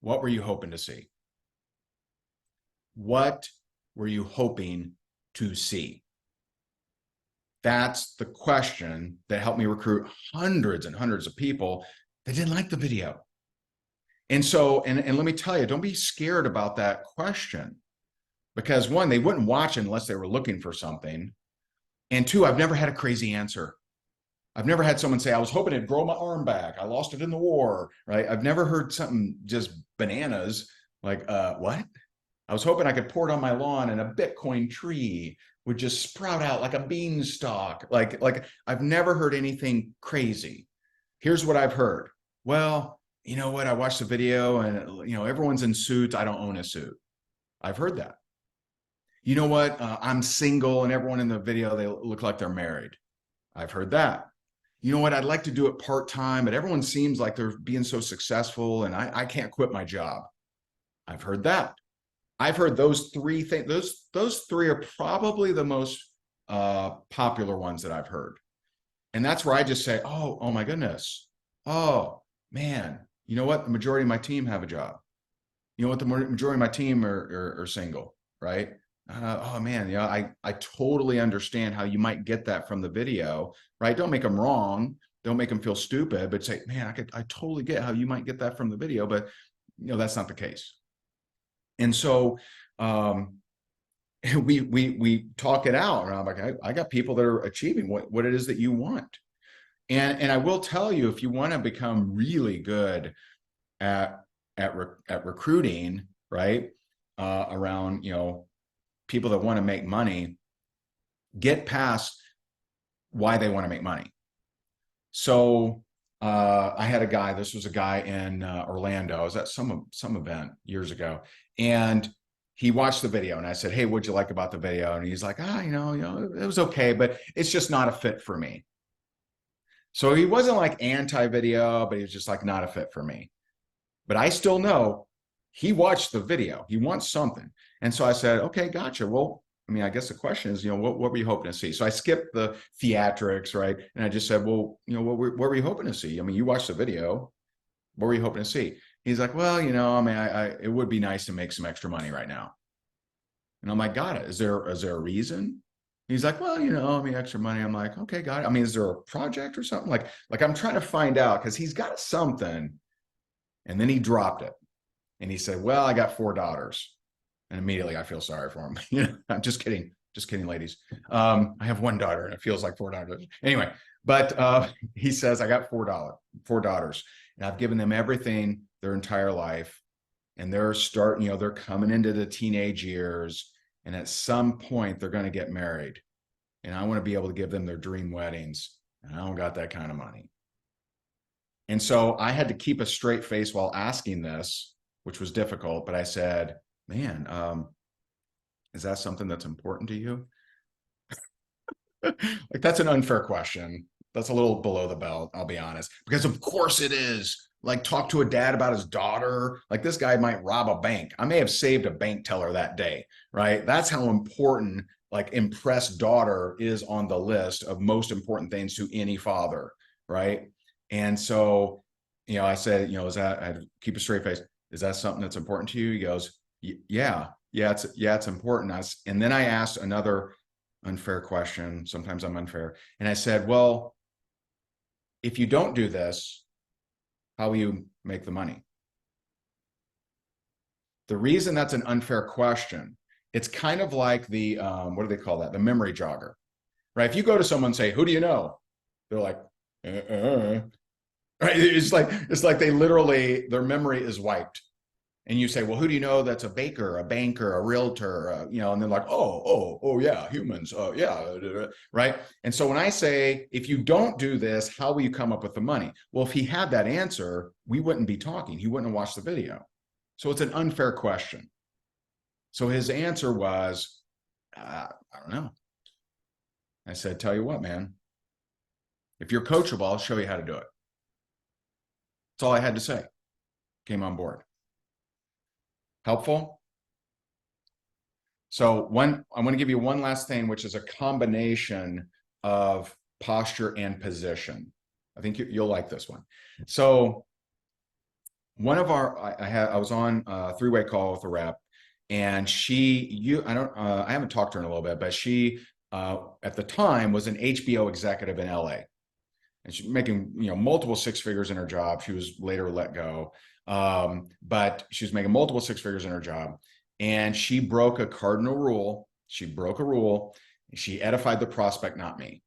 what were you hoping to see? What were you hoping to see? That's the question that helped me recruit hundreds and hundreds of people that didn't like the video. And so, and let me tell you, don't be scared about that question, because one, they wouldn't watch unless they were looking for something. And two, I've never had a crazy answer. I've never had someone say, I was hoping it'd grow my arm back. I lost it in the war, right? I've never heard something just bananas like, what? I was hoping I could pour it on my lawn and a Bitcoin tree would just sprout out like a beanstalk. Like I've never heard anything crazy. Here's what I've heard. Well, you know what? I watched the video and, you know, everyone's in suits. I don't own a suit. I've heard that. You know what? I'm single and everyone in the video, they look like they're married. I've heard that. You know what? I'd like to do it part-time, but everyone seems like they're being so successful and I can't quit my job. I've heard that. I've heard those three things. Those three are probably the most popular ones that I've heard. And that's where I just say, oh my goodness. Oh man, you know what? The majority of my team have a job. You know what? The majority of my team are single, right? Oh man, you know, I totally understand how you might get that from the video, right? Don't make them wrong. Don't make them feel stupid, but say, man, I totally get how you might get that from the video, but you know, that's not the case. And so we talk it out, and I'm like, I got people that are achieving what it is that you want. And I will tell you, if you want to become really good at recruiting, right, around, you know, people that want to make money, get past why they want to make money. So I had a guy. This was a guy in Orlando. I was at some event years ago, and he watched the video, and I said, "Hey, what'd you like about the video?" And he's like, you know, it was okay, but it's just not a fit for me." So he wasn't like anti-video, but he was just like not a fit for me. But I still know he watched the video. He wants something. And so I said, okay, gotcha. Well, I mean, I guess the question is, you know, what were you hoping to see? So I skipped the theatrics, right? And I just said, well, you know, what were you hoping to see? I mean, you watched the video. What were you hoping to see? He's like, well, you know, I mean, it would be nice to make some extra money right now. And I'm like, got it. Is there a reason? He's like, well, you know, I mean, extra money. I'm like, okay, got it. I mean, is there a project or something? Like I'm trying to find out, because he's got something. And then he dropped it. And he said, well, I got 4 daughters. And immediately I feel sorry for him. You know, I'm just kidding. Just kidding, ladies. I have 1 daughter and it feels like 4 daughters. Anyway, but he says, I got 4 daughters, and I've given them everything their entire life. And they're starting, you know, they're coming into the teenage years. And at some point they're going to get married. And I want to be able to give them their dream weddings. And I don't got that kind of money. And so I had to keep a straight face while asking this, which was difficult. But I said, man, is that something that's important to you? Like, that's an unfair question. That's a little below the belt, I'll be honest, because of course it is. Like, talk to a dad about his daughter. Like, this guy might rob a bank. I may have saved a bank teller that day, right? That's how important, like, impressed daughter is on the list of most important things to any father, right? And so, you know, I said, you know, I had to keep a straight face. Is that something that's important to you? He goes, yeah, it's important. And then I asked another unfair question. Sometimes I'm unfair. And I said, well, if you don't do this, how will you make the money? The reason that's an unfair question, it's kind of like the, what do they call that? The memory jogger, right? If you go to someone and say, who do you know? They're like, right? It's like they literally, their memory is wiped. And you say, well, who do you know that's a baker, a banker, a realtor, you know, and they're like, oh, yeah, humans, yeah, right? And so when I say, if you don't do this, how will you come up with the money? Well, if he had that answer, we wouldn't be talking. He wouldn't have watched the video. So it's an unfair question. So his answer was, I don't know. I said, tell you what, man, if you're coachable, I'll show you how to do it. That's all I had to say. Came on board. Helpful? So I'm going to give you one last thing, which is a combination of posture and position. I think you'll like this one. So one of I was on a three-way call with a rep, and I haven't talked to her in a little bit, but she at the time was an HBO executive in LA, and she's making multiple six figures in her job. She was later let go, but she was making multiple six figures in her job, and she broke a cardinal rule. She broke a rule. She edified the prospect, not me.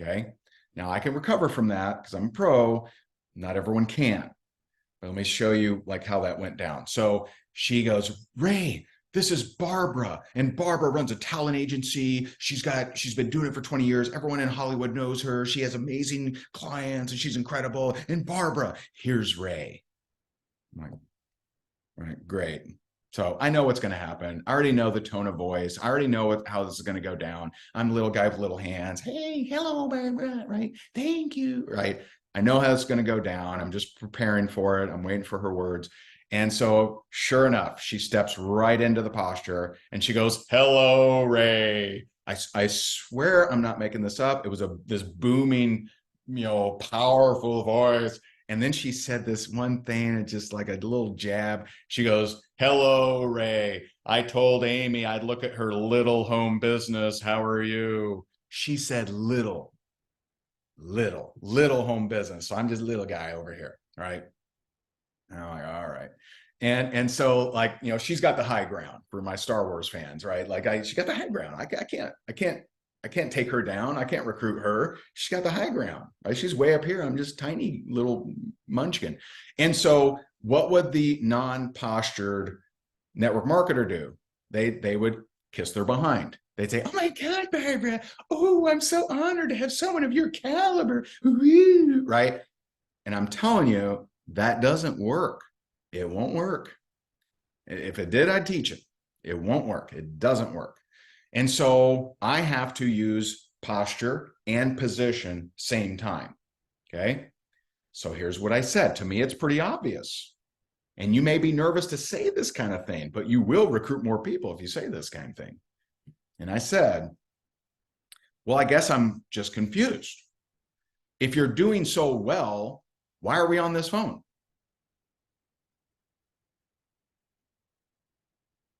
Okay. Now I can recover from that because I'm a pro. Not everyone can. But let me show you like how that went down. So she goes, Ray, this is Barbara, and Barbara runs a talent agency. She's been doing it for 20 years. Everyone in Hollywood knows her. She has amazing clients and she's incredible. And Barbara, here's Ray. I'm like, right, great. So I know what's going to happen. I already know the tone of voice. I already know how this is going to go down. I'm a little guy with little hands. Hey, hello, Barbara, right? Thank you, right? I know how it's going to go down. I'm just preparing for it. I'm waiting for her words. And so sure enough, she steps right into the posture and she goes, hello, Ray. I swear I'm not making this up. It was this booming, powerful voice. And then she said this one thing, and just like a little jab. She goes, hello, Ray. I told Amy I'd look at her little home business. How are you? She said little home business. So I'm just a little guy over here, right? And I'm like, all right. And so like, she's got the high ground for my Star Wars fans, right? Like she got the high ground. I can't take her down. I can't recruit her. She's got the high ground, right? She's way up here. I'm just tiny little munchkin. And so what would the non-postured network marketer do? They would kiss their behind. They'd say, oh my God, Barbara. Oh, I'm so honored to have someone of your caliber. Woo, right? And I'm telling you, that doesn't work. It won't work. If it did, I'd teach it. It won't work. It doesn't work. And so I have to use posture and position same time. Okay. So here's what I said. To me, it's pretty obvious. And you may be nervous to say this kind of thing, but you will recruit more people if you say this kind of thing. And I said, well, I guess I'm just confused. If you're doing so well, why are we on this phone?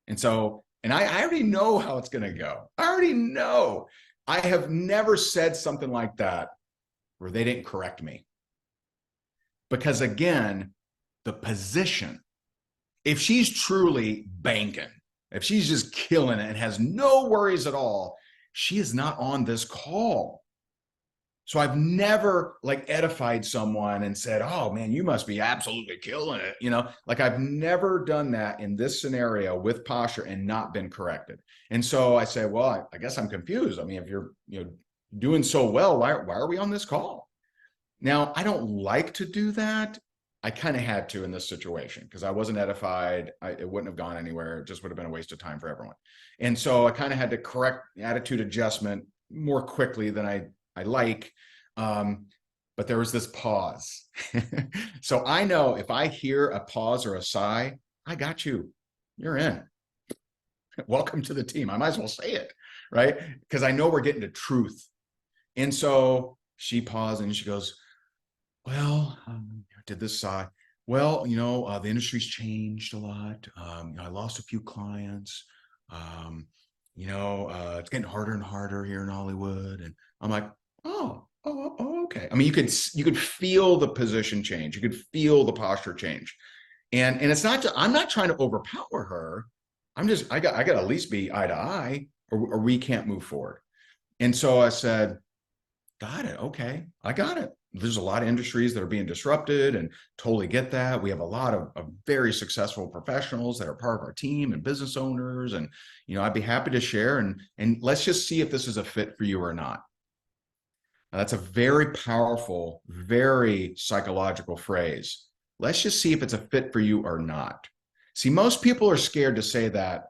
And I already know how it's going to go. I already know. I have never said something like that where they didn't correct me. Because again, the position, if she's truly banking, if she's just killing it and has no worries at all, she is not on this call. So I've never like edified someone and said, oh man, you must be absolutely killing it. Like I've never done that in this scenario with posture and not been corrected. And so I say, well, I guess I'm confused. I mean, if you're, doing so well, why are we on this call? Now, I don't like to do that. I kind of had to in this situation because I wasn't edified. It wouldn't have gone anywhere. It just would have been a waste of time for everyone. And so I kind of had to correct the attitude adjustment more quickly than I like. But there was this pause. So I know if I hear a pause or a sigh, I got you. You're in. Welcome to the team. I might as well say it, right? Because I know we're getting to truth. And so she paused and she goes, well, did this sigh? Well, the industry's changed a lot. I lost a few clients. It's getting harder and harder here in Hollywood. And I'm like, oh, okay. I mean, you could feel the position change. You could feel the posture change. And it's not, I'm not trying to overpower her. I got to at least be eye to eye or we can't move forward. And so I said, got it. Okay. I got it. There's a lot of industries that are being disrupted and totally get that. We have a lot of very successful professionals that are part of our team and business owners. And, I'd be happy to share and let's just see if this is a fit for you or not. Now, that's a very powerful, very psychological phrase. Let's just see if it's a fit for you or not. See, most people are scared to say that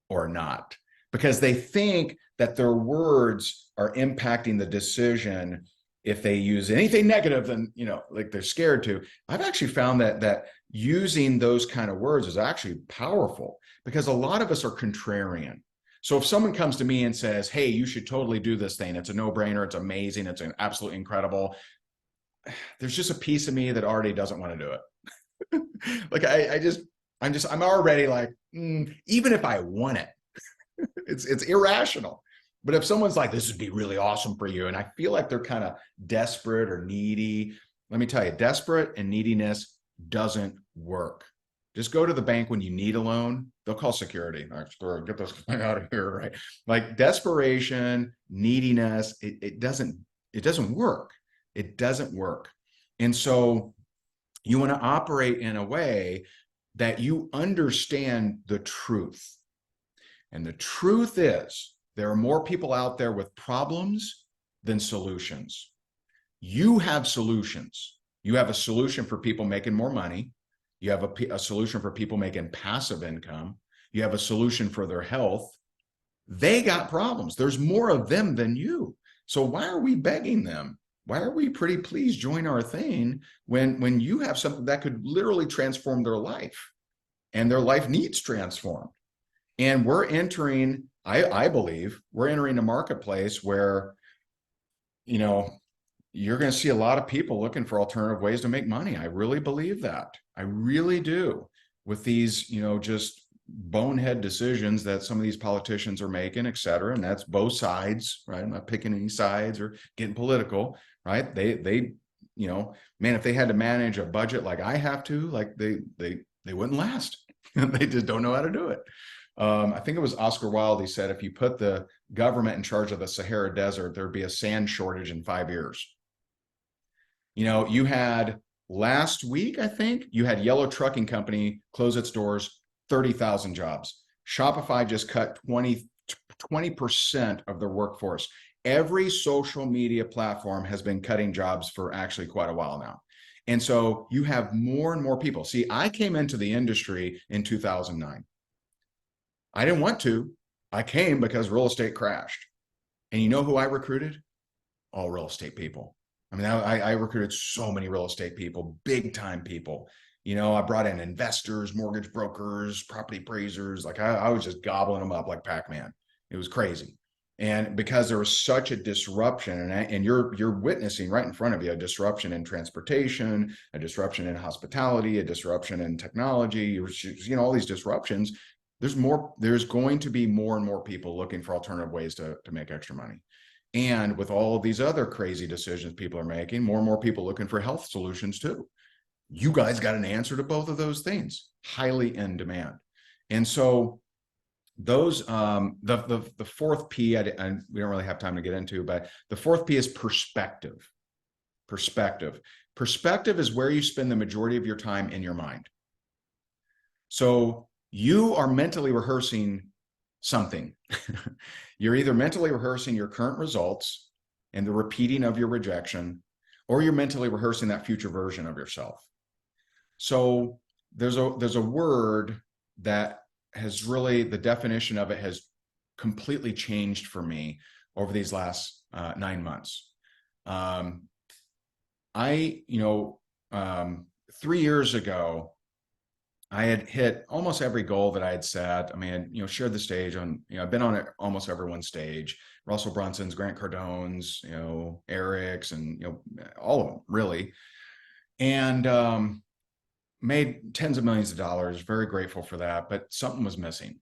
or not because they think that their words are impacting the decision. If they use anything negative, then, like they're scared to. I've actually found that using those kind of words is actually powerful, because a lot of us are contrarian. So if someone comes to me and says, hey, you should totally do this thing, it's a no-brainer, it's amazing, it's an absolutely incredible, there's just a piece of me that already doesn't want to do it. Like I'm already like, even if I want it, it's irrational. But if someone's like, this would be really awesome for you, and I feel like they're kind of desperate or needy, let me tell you, desperate and neediness doesn't work. Just go to the bank when you need a loan. They'll call security. Get this guy out of here, right? Like desperation, neediness, it doesn't work. It doesn't work. And so you want to operate in a way that you understand the truth. And the truth is, there are more people out there with problems than solutions. You have solutions. You have a solution for people making more money. You have a solution for people making passive income. You have a solution for their health. They got problems. There's more of them than you. So why are we begging them? Why are we pretty please join our thing when you have something that could literally transform their life, and their life needs transformed? And we're entering, I believe, we're entering a marketplace where, you're going to see a lot of people looking for alternative ways to make money. I really believe that. I really do. With these, just bonehead decisions that some of these politicians are making, et cetera. And that's both sides, right? I'm not picking any sides or getting political, right? They, man, if they had to manage a budget like I have to, like they wouldn't last. They just don't know how to do it. I think it was Oscar Wilde. He said, if you put the government in charge of the Sahara Desert, there'd be a sand shortage in 5 years. You had last week, I think, you had Yellow Trucking Company close its doors, 30,000 jobs. Shopify just cut 20% of their workforce. Every social media platform has been cutting jobs for actually quite a while now. And so you have more and more people. See, I came into the industry in 2009. I didn't want to. I came because real estate crashed. And you know who I recruited? All real estate people. I mean, I recruited so many real estate people, big time people. I brought in investors, mortgage brokers, property appraisers. Like I was just gobbling them up like Pac-Man. It was crazy. And because there was such a disruption, and you're witnessing right in front of you a disruption in transportation, a disruption in hospitality, a disruption in technology, all these disruptions. There's going to be more and more people looking for alternative ways to make extra money. And with all of these other crazy decisions people are making, more and more people looking for health solutions too. You guys got an answer to both of those things, highly in demand. And so those, the fourth P, we don't really have time to get into, but the fourth P is perspective. Perspective. Perspective is where you spend the majority of your time in your mind. So you are mentally rehearsing something. You're either mentally rehearsing your current results and the repeating of your rejection, or you're mentally rehearsing that future version of yourself. So there's a word that has really, the definition of it has completely changed for me over these last 9 months. 3 years ago, I had hit almost every goal that I had set. I mean, shared the stage on, I've been on almost everyone's stage, Russell Brunson's, Grant Cardone's, Eric's, and, all of them really. And made tens of millions of dollars, very grateful for that, but something was missing.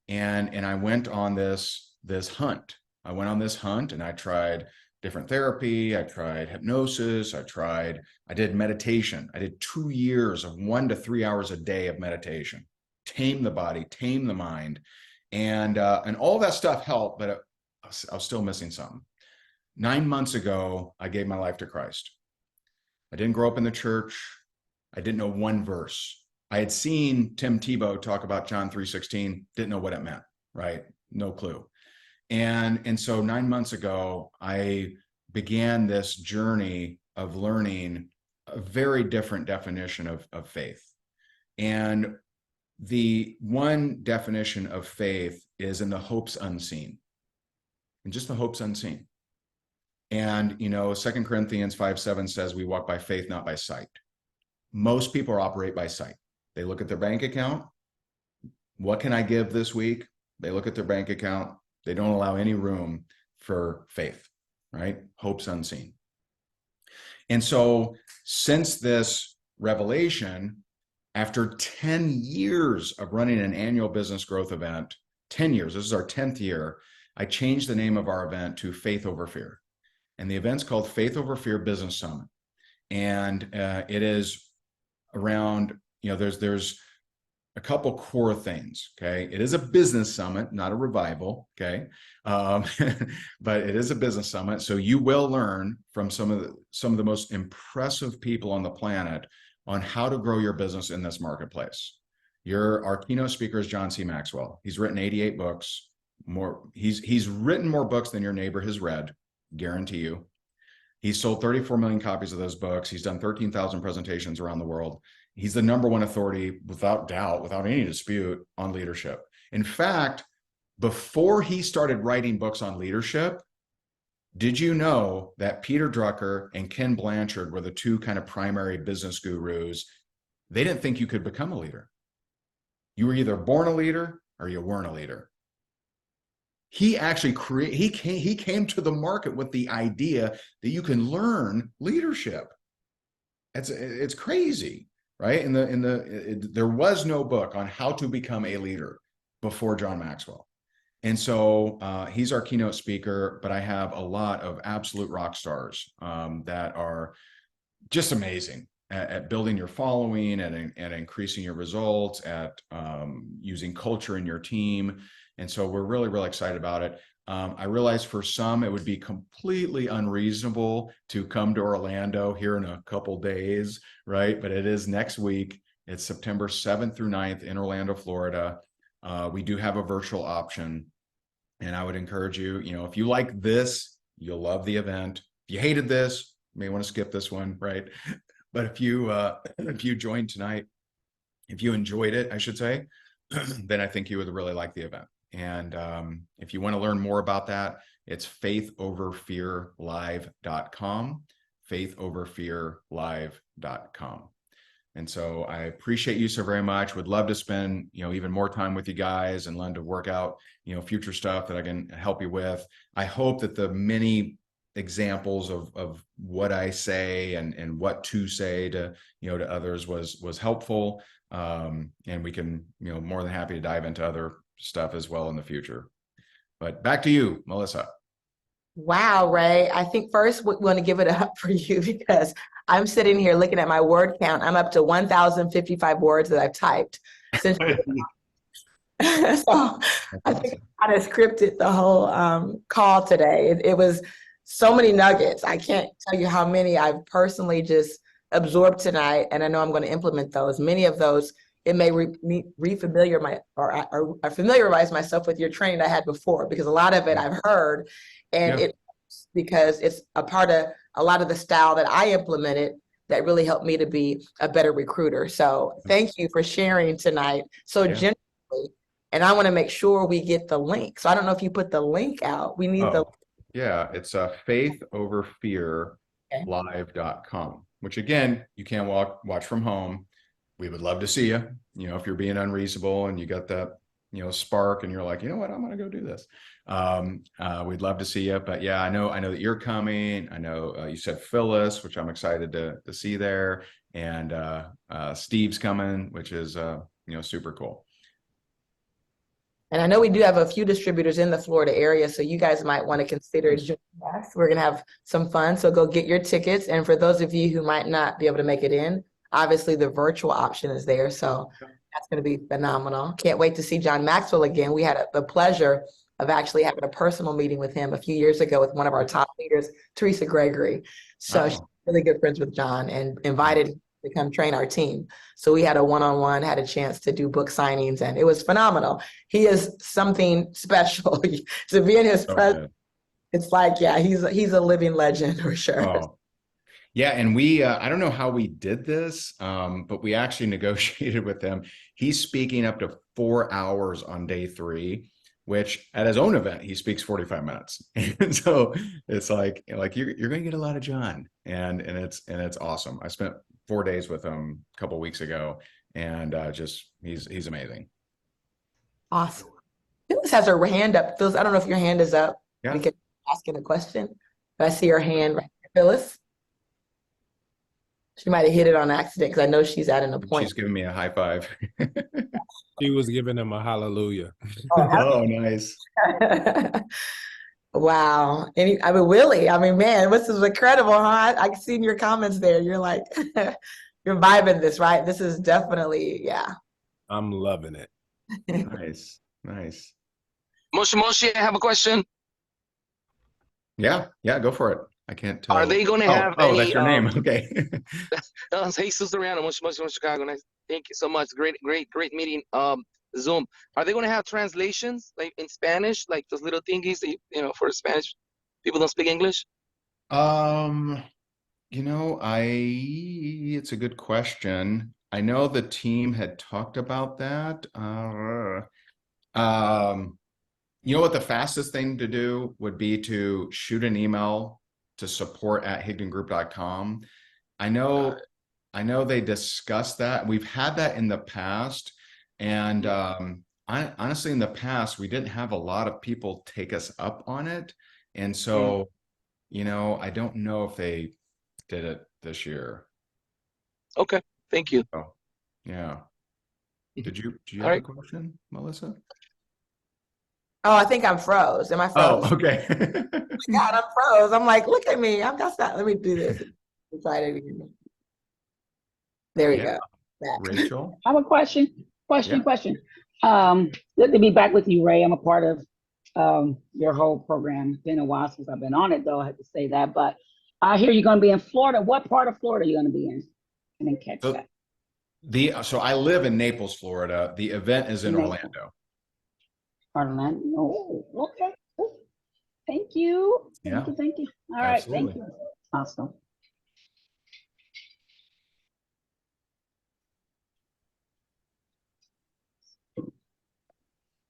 And I went on this hunt. I went on this hunt and I tried different therapy. I tried hypnosis. I did meditation. I did 2 years of 1 to 3 hours a day of meditation, tame the body, tame the mind. And all that stuff helped, but I was still missing something. 9 months ago, I gave my life to Christ. I didn't grow up in the church. I didn't know one verse. I had seen Tim Tebow talk about John 3:16, didn't know what it meant, right? No clue. And so 9 months ago, I began this journey of learning a very different definition of faith. And the one definition of faith is in the hopes unseen, and just the hopes unseen. And, 2 Corinthians 5:7 says we walk by faith, not by sight. most people operate by sight. They look at their bank account. What can I give this week? They look at their bank account. They don't allow any room for faith, right? Hope's unseen. And so since this revelation, after 10 years of running an annual business growth event, 10 years, this is our 10th year, I changed the name of our event to Faith Over Fear. And the event's called Faith Over Fear Business Summit. And it is around, there's a couple core things, okay? It is a business summit, not a revival, okay? But it is a business summit. So you will learn from some of the most impressive people on the planet on how to grow your business in this marketplace. Our keynote speaker is John C. Maxwell. He's written 88 books. He's written more books than your neighbor has read, guarantee you. He's sold 34 million copies of those books. He's done 13,000 presentations around the world. He's the number one authority, without doubt, without any dispute, on leadership. In fact, before he started writing books on leadership, did you know that Peter Drucker and Ken Blanchard were the two kind of primary business gurus? They didn't think you could become a leader. You were either born a leader or you weren't a leader. He actually he came to the market with the idea that you can learn leadership. It's crazy, right? There was no book on how to become a leader before John Maxwell. And so he's our keynote speaker, but I have a lot of absolute rock stars that are just amazing at building your following and increasing your results, at using culture in your team. And so we're really, really excited about it. I realize for some, it would be completely unreasonable to come to Orlando here in a couple days, right? But it is next week. It's September 7th through 9th in Orlando, Florida. We do have a virtual option. And I would encourage you, if you like this, you'll love the event. If you hated this, you may want to skip this one, right? But if you joined tonight, if you enjoyed it, I should say, then I think you would really like the event. And if you want to learn more about that, it's faithoverfearlive.com, faithoverfearlive.com. And so I appreciate you so very much. Would love to spend, even more time with you guys, and love to work out, future stuff that I can help you with. I hope that the many examples of what I say and what to say to, to others was helpful. And we can, more than happy to dive into other stuff as well in the future. But back to you, Melissa. Wow, Ray. I think first we want to give it up for you, because I'm sitting here looking at my word count. I'm up to 1,055 words that I've typed since. So I think I kind of scripted the whole call today. It was so many nuggets. I can't tell you how many I've personally just absorbed tonight, and I know I'm going to implement those. Many of those, it may familiarize myself with your training I had before, because a lot of it I've heard, and because it's a part of a lot of the style that I implemented that really helped me to be a better recruiter. So thank you for sharing tonight so generously. And I want to make sure we get the link. So I don't know if you put the link out. We need the. Yeah, it's faithoverfearlive.com, which again, you can watch from home. We would love to see you, if you're being unreasonable and you got that, spark and you're like, you know what, I'm going to go do this. We'd love to see you. But yeah, I know that you're coming. I know you said Phyllis, which I'm excited to see there. And Steve's coming, which is, super cool. And I know we do have a few distributors in the Florida area, so you guys might want to consider joining us. We're going to have some fun, so go get your tickets. And for those of you who might not be able to make it in, obviously the virtual option is there, so that's going to be phenomenal. Can't wait to see John Maxwell again. We had the pleasure of actually having a personal meeting with him a few years ago with one of our top leaders, Teresa Gregory. So she's really good friends with John and invited him to come train our team. So we had a one-on-one, had a chance to do book signings, and it was phenomenal. He is something special. To be in his presence, it's like, he's a living legend for sure. Oh. Yeah, and we, I don't know how we did this, but we actually negotiated with him. He's speaking up to 4 hours on day 3, which at his own event, he speaks 45 minutes. And so it's like you're going to get a lot of John, and it's awesome. I spent 4 days with him a couple weeks ago, and just he's amazing. Awesome. Phyllis has her hand up. Phyllis, I don't know if your hand is up. Yeah. We can ask a question. But I see her hand right there. Phyllis. She might have hit it on accident because I know she's at an appointment. She's giving me a high five. She was giving him a hallelujah. Oh, nice. Wow. Willie, man, this is incredible, huh? I can see in your comments there. You're like, you're vibing this, right? This is definitely, yeah. I'm loving it. Nice. Nice. Moshi Moshi, I have a question. Yeah. Yeah. Go for it. I can't tell. Are they going to have oh, any? that's your name. Okay. Jesus around Moshi Moshi from Chicago. Nice. Thank you so much. Great meeting. Zoom. Are they going to have translations like in Spanish, like those little thingies that for Spanish people don't speak English? It's a good question. I know the team had talked about that. What the fastest thing to do would be to shoot an email to support@higdongroup.com. I know they discussed that. We've had that in the past. And honestly, in the past, we didn't have a lot of people take us up on it. And so, I don't know if they did it this year. Okay. Thank you. Oh, yeah. Did you All have a right. question, Melissa? Oh, I think I'm froze. Am I froze? Oh, okay. God, I'm froze. I'm like, look at me. I've got that. Let me do this. Try it again. There we Yeah. go. Back. Rachel? I have a question. Yeah. Question. Good to be back with you, Ray. I'm a part of your whole program. Been a while since I've been on it, though. I have to say that. But I hear you're going to be in Florida. What part of Florida are you going to be in? I didn't catch that. So I live in Naples, Florida. The event is in Naples. Orlando. Orlando. Oh, okay. Cool. Thank you. Yeah. Thank you. All right. Absolutely. Thank you. Awesome.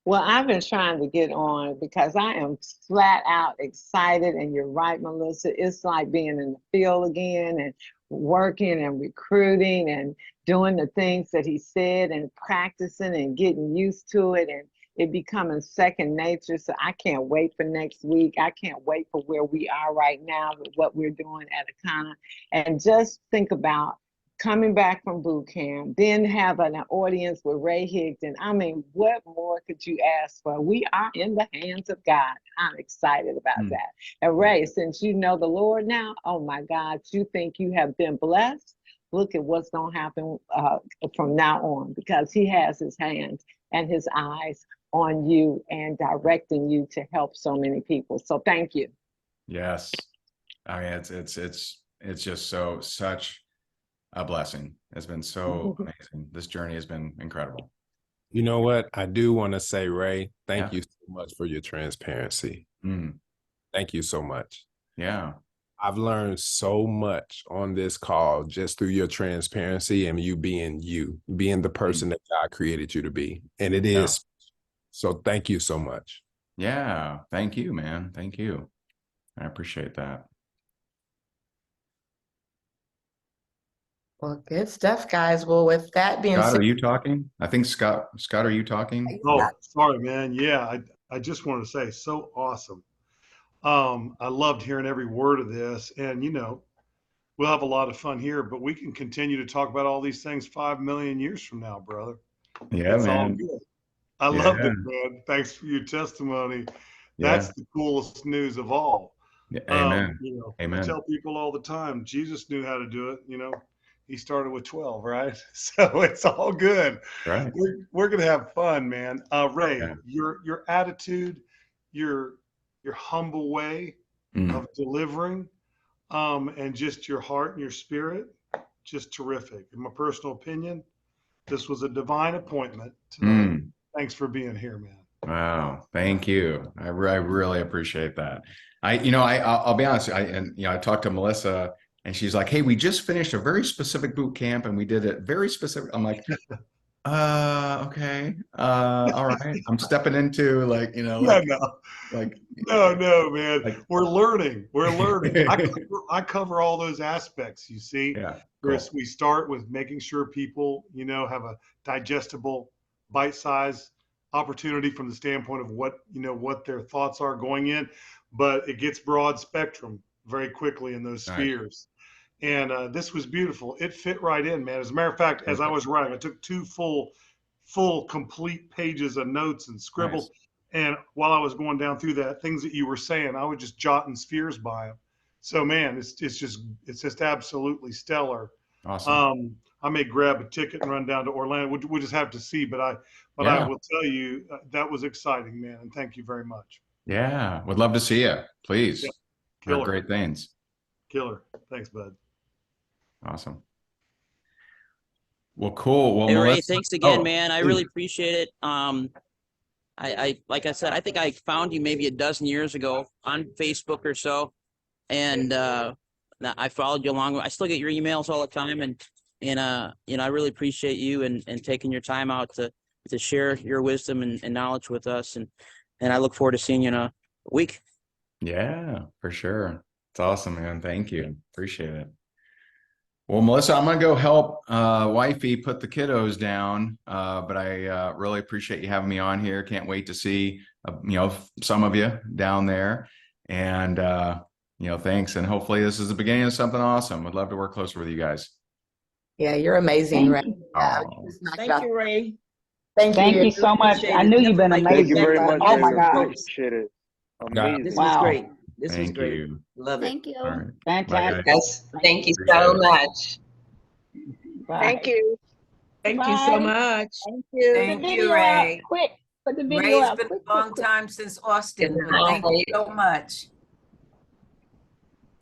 Well, I've been trying to get on because I am flat out excited. And you're right, Melissa. It's like being in the field again and working and recruiting and doing the things that he said and practicing and getting used to it and it becoming second nature. So I can't wait for next week. I can't wait for where we are right now with what we're doing at Akana. And just think about coming back from boot camp, then having an audience with Ray Higdon. What more could you ask for? We are in the hands of God. I'm excited about that. And Ray, since you know the Lord now, oh my God, you think you have been blessed? Look at what's going to happen from now on because he has his hands and his eyes on you and directing you to help so many people. So thank you. Yes. It's just such a blessing. It's been so amazing. This journey has been incredible. You know what? I do want to say, Ray, thank Yeah. you so much for your transparency. Mm. Thank you so much. Yeah. I've learned so much on this call just through your transparency and you being the person that God created you to be. And it is. So thank you so much. Yeah. Thank you, man. Thank you. I appreciate that. Well, good stuff, guys. Well, with that being Scott, said, are you talking? I think Scott, are you talking? Oh, sorry, man. Yeah, I just wanted to say, so awesome. I loved hearing every word of this. And, we'll have a lot of fun here, but we can continue to talk about all these things 5 million years from now, brother. Yeah, It's all man. good. I loved it, man. Thanks for your testimony. That's the coolest news of all. Yeah. Amen. I tell people all the time, Jesus knew how to do it. He started with 12, right? So it's all good. Right. We're gonna have fun, man. Ray, your attitude, your humble way of delivering, and just your heart and your spirit, just terrific. In my personal opinion, this was a divine appointment tonight. Thanks for being here, man. Wow. Thank you. I really appreciate that. I'll be honest. I talked to Melissa and she's like, hey, we just finished a very specific boot camp and we did it very specific. I'm like, Okay. All right. I'm stepping into like, Yeah, like, no, like, no, man. like, We're learning. We're learning. I cover all those aspects. You see, yeah, Chris, cool. we start with making sure people, have a digestible, bite-sized opportunity from the standpoint of what their thoughts are going in, but it gets broad spectrum very quickly in those Nice. spheres. And this was beautiful. It fit right in, man. As a matter of fact, as I was writing, I took two full, complete pages of notes and Nice. scribbled. And while I was going down through that, things that you were saying, I was just jotting spheres by them. So, man, it's just absolutely stellar. Awesome. I may grab a ticket and run down to Orlando. We'll just have to see. But I Yeah. will tell you that was exciting, man. And thank you very much. Yeah. Would love to see you. Please. Yeah, Heard killer, great things. killer. Thanks, bud. Awesome. Well, cool. Well, Hey, Ray, Melissa. thanks again, Oh, man. I really appreciate it. I like I said, I think I found you maybe a dozen years ago on Facebook or so, and I followed you along. I still get your emails all the time, and I really appreciate you and taking your time out to share your wisdom and knowledge with us, and I look forward to seeing you in a week. yeah, for sure. It's awesome, man. Thank you. Appreciate it. Well, Melissa, I'm gonna go help wifey put the kiddos down. But I really appreciate you having me on here. Can't wait to see some of you down there. And thanks. And hopefully this is the beginning of something awesome. Would love to work closer with you guys. Yeah, you're amazing, Thank Ray. you. Yeah, Oh, you just knocked it Thank out. you, Ray. Thank you You. so much. Appreciate I it. knew you've been Definitely Thank you amazing, very but much, oh Ray. my God, Appreciate it. God, This Amazing. was wow, great. This was thank great. you. Love it. Thank you. All right. Bye, fantastic. guys. Yes, thank you Appreciate so it. much. Bye. Thank you. Thank you so Bye. much. Thank you. Put the Thank you, video out Ray. quick. Put the video Ray, it's out been quick, a quick, long quick. time since Good Austin, but thank you night. so much.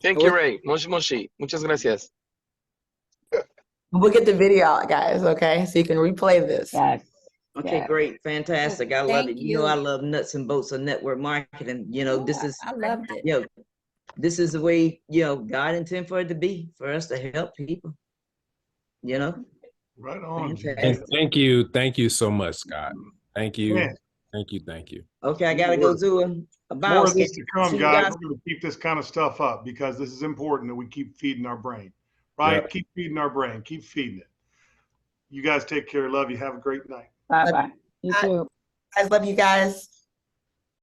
Thank you, Ray. Moshi moshi. Muchas gracias. We'll get the video out, guys, okay? So you can replay this. Yes. Okay, Yes. great. Fantastic. I love Thank it. You know, I you. love nuts and bolts of network marketing. You know, this Yeah, is, I loved it. this is the way, God intended for it to be, for us to help people. Right on, G. and Fantastic. thank you so much, Scott. Thank you. Man, Thank you. Okay, I gotta go do a more bow of scan. this to come, See you guys. guys. We're going to keep this kind of stuff up because this is important that we keep feeding our brain, right? Yeah. Keep feeding our brain. Keep feeding it. You guys take care. Love you. Have a great night. Bye bye. You Bye. too. I love you guys.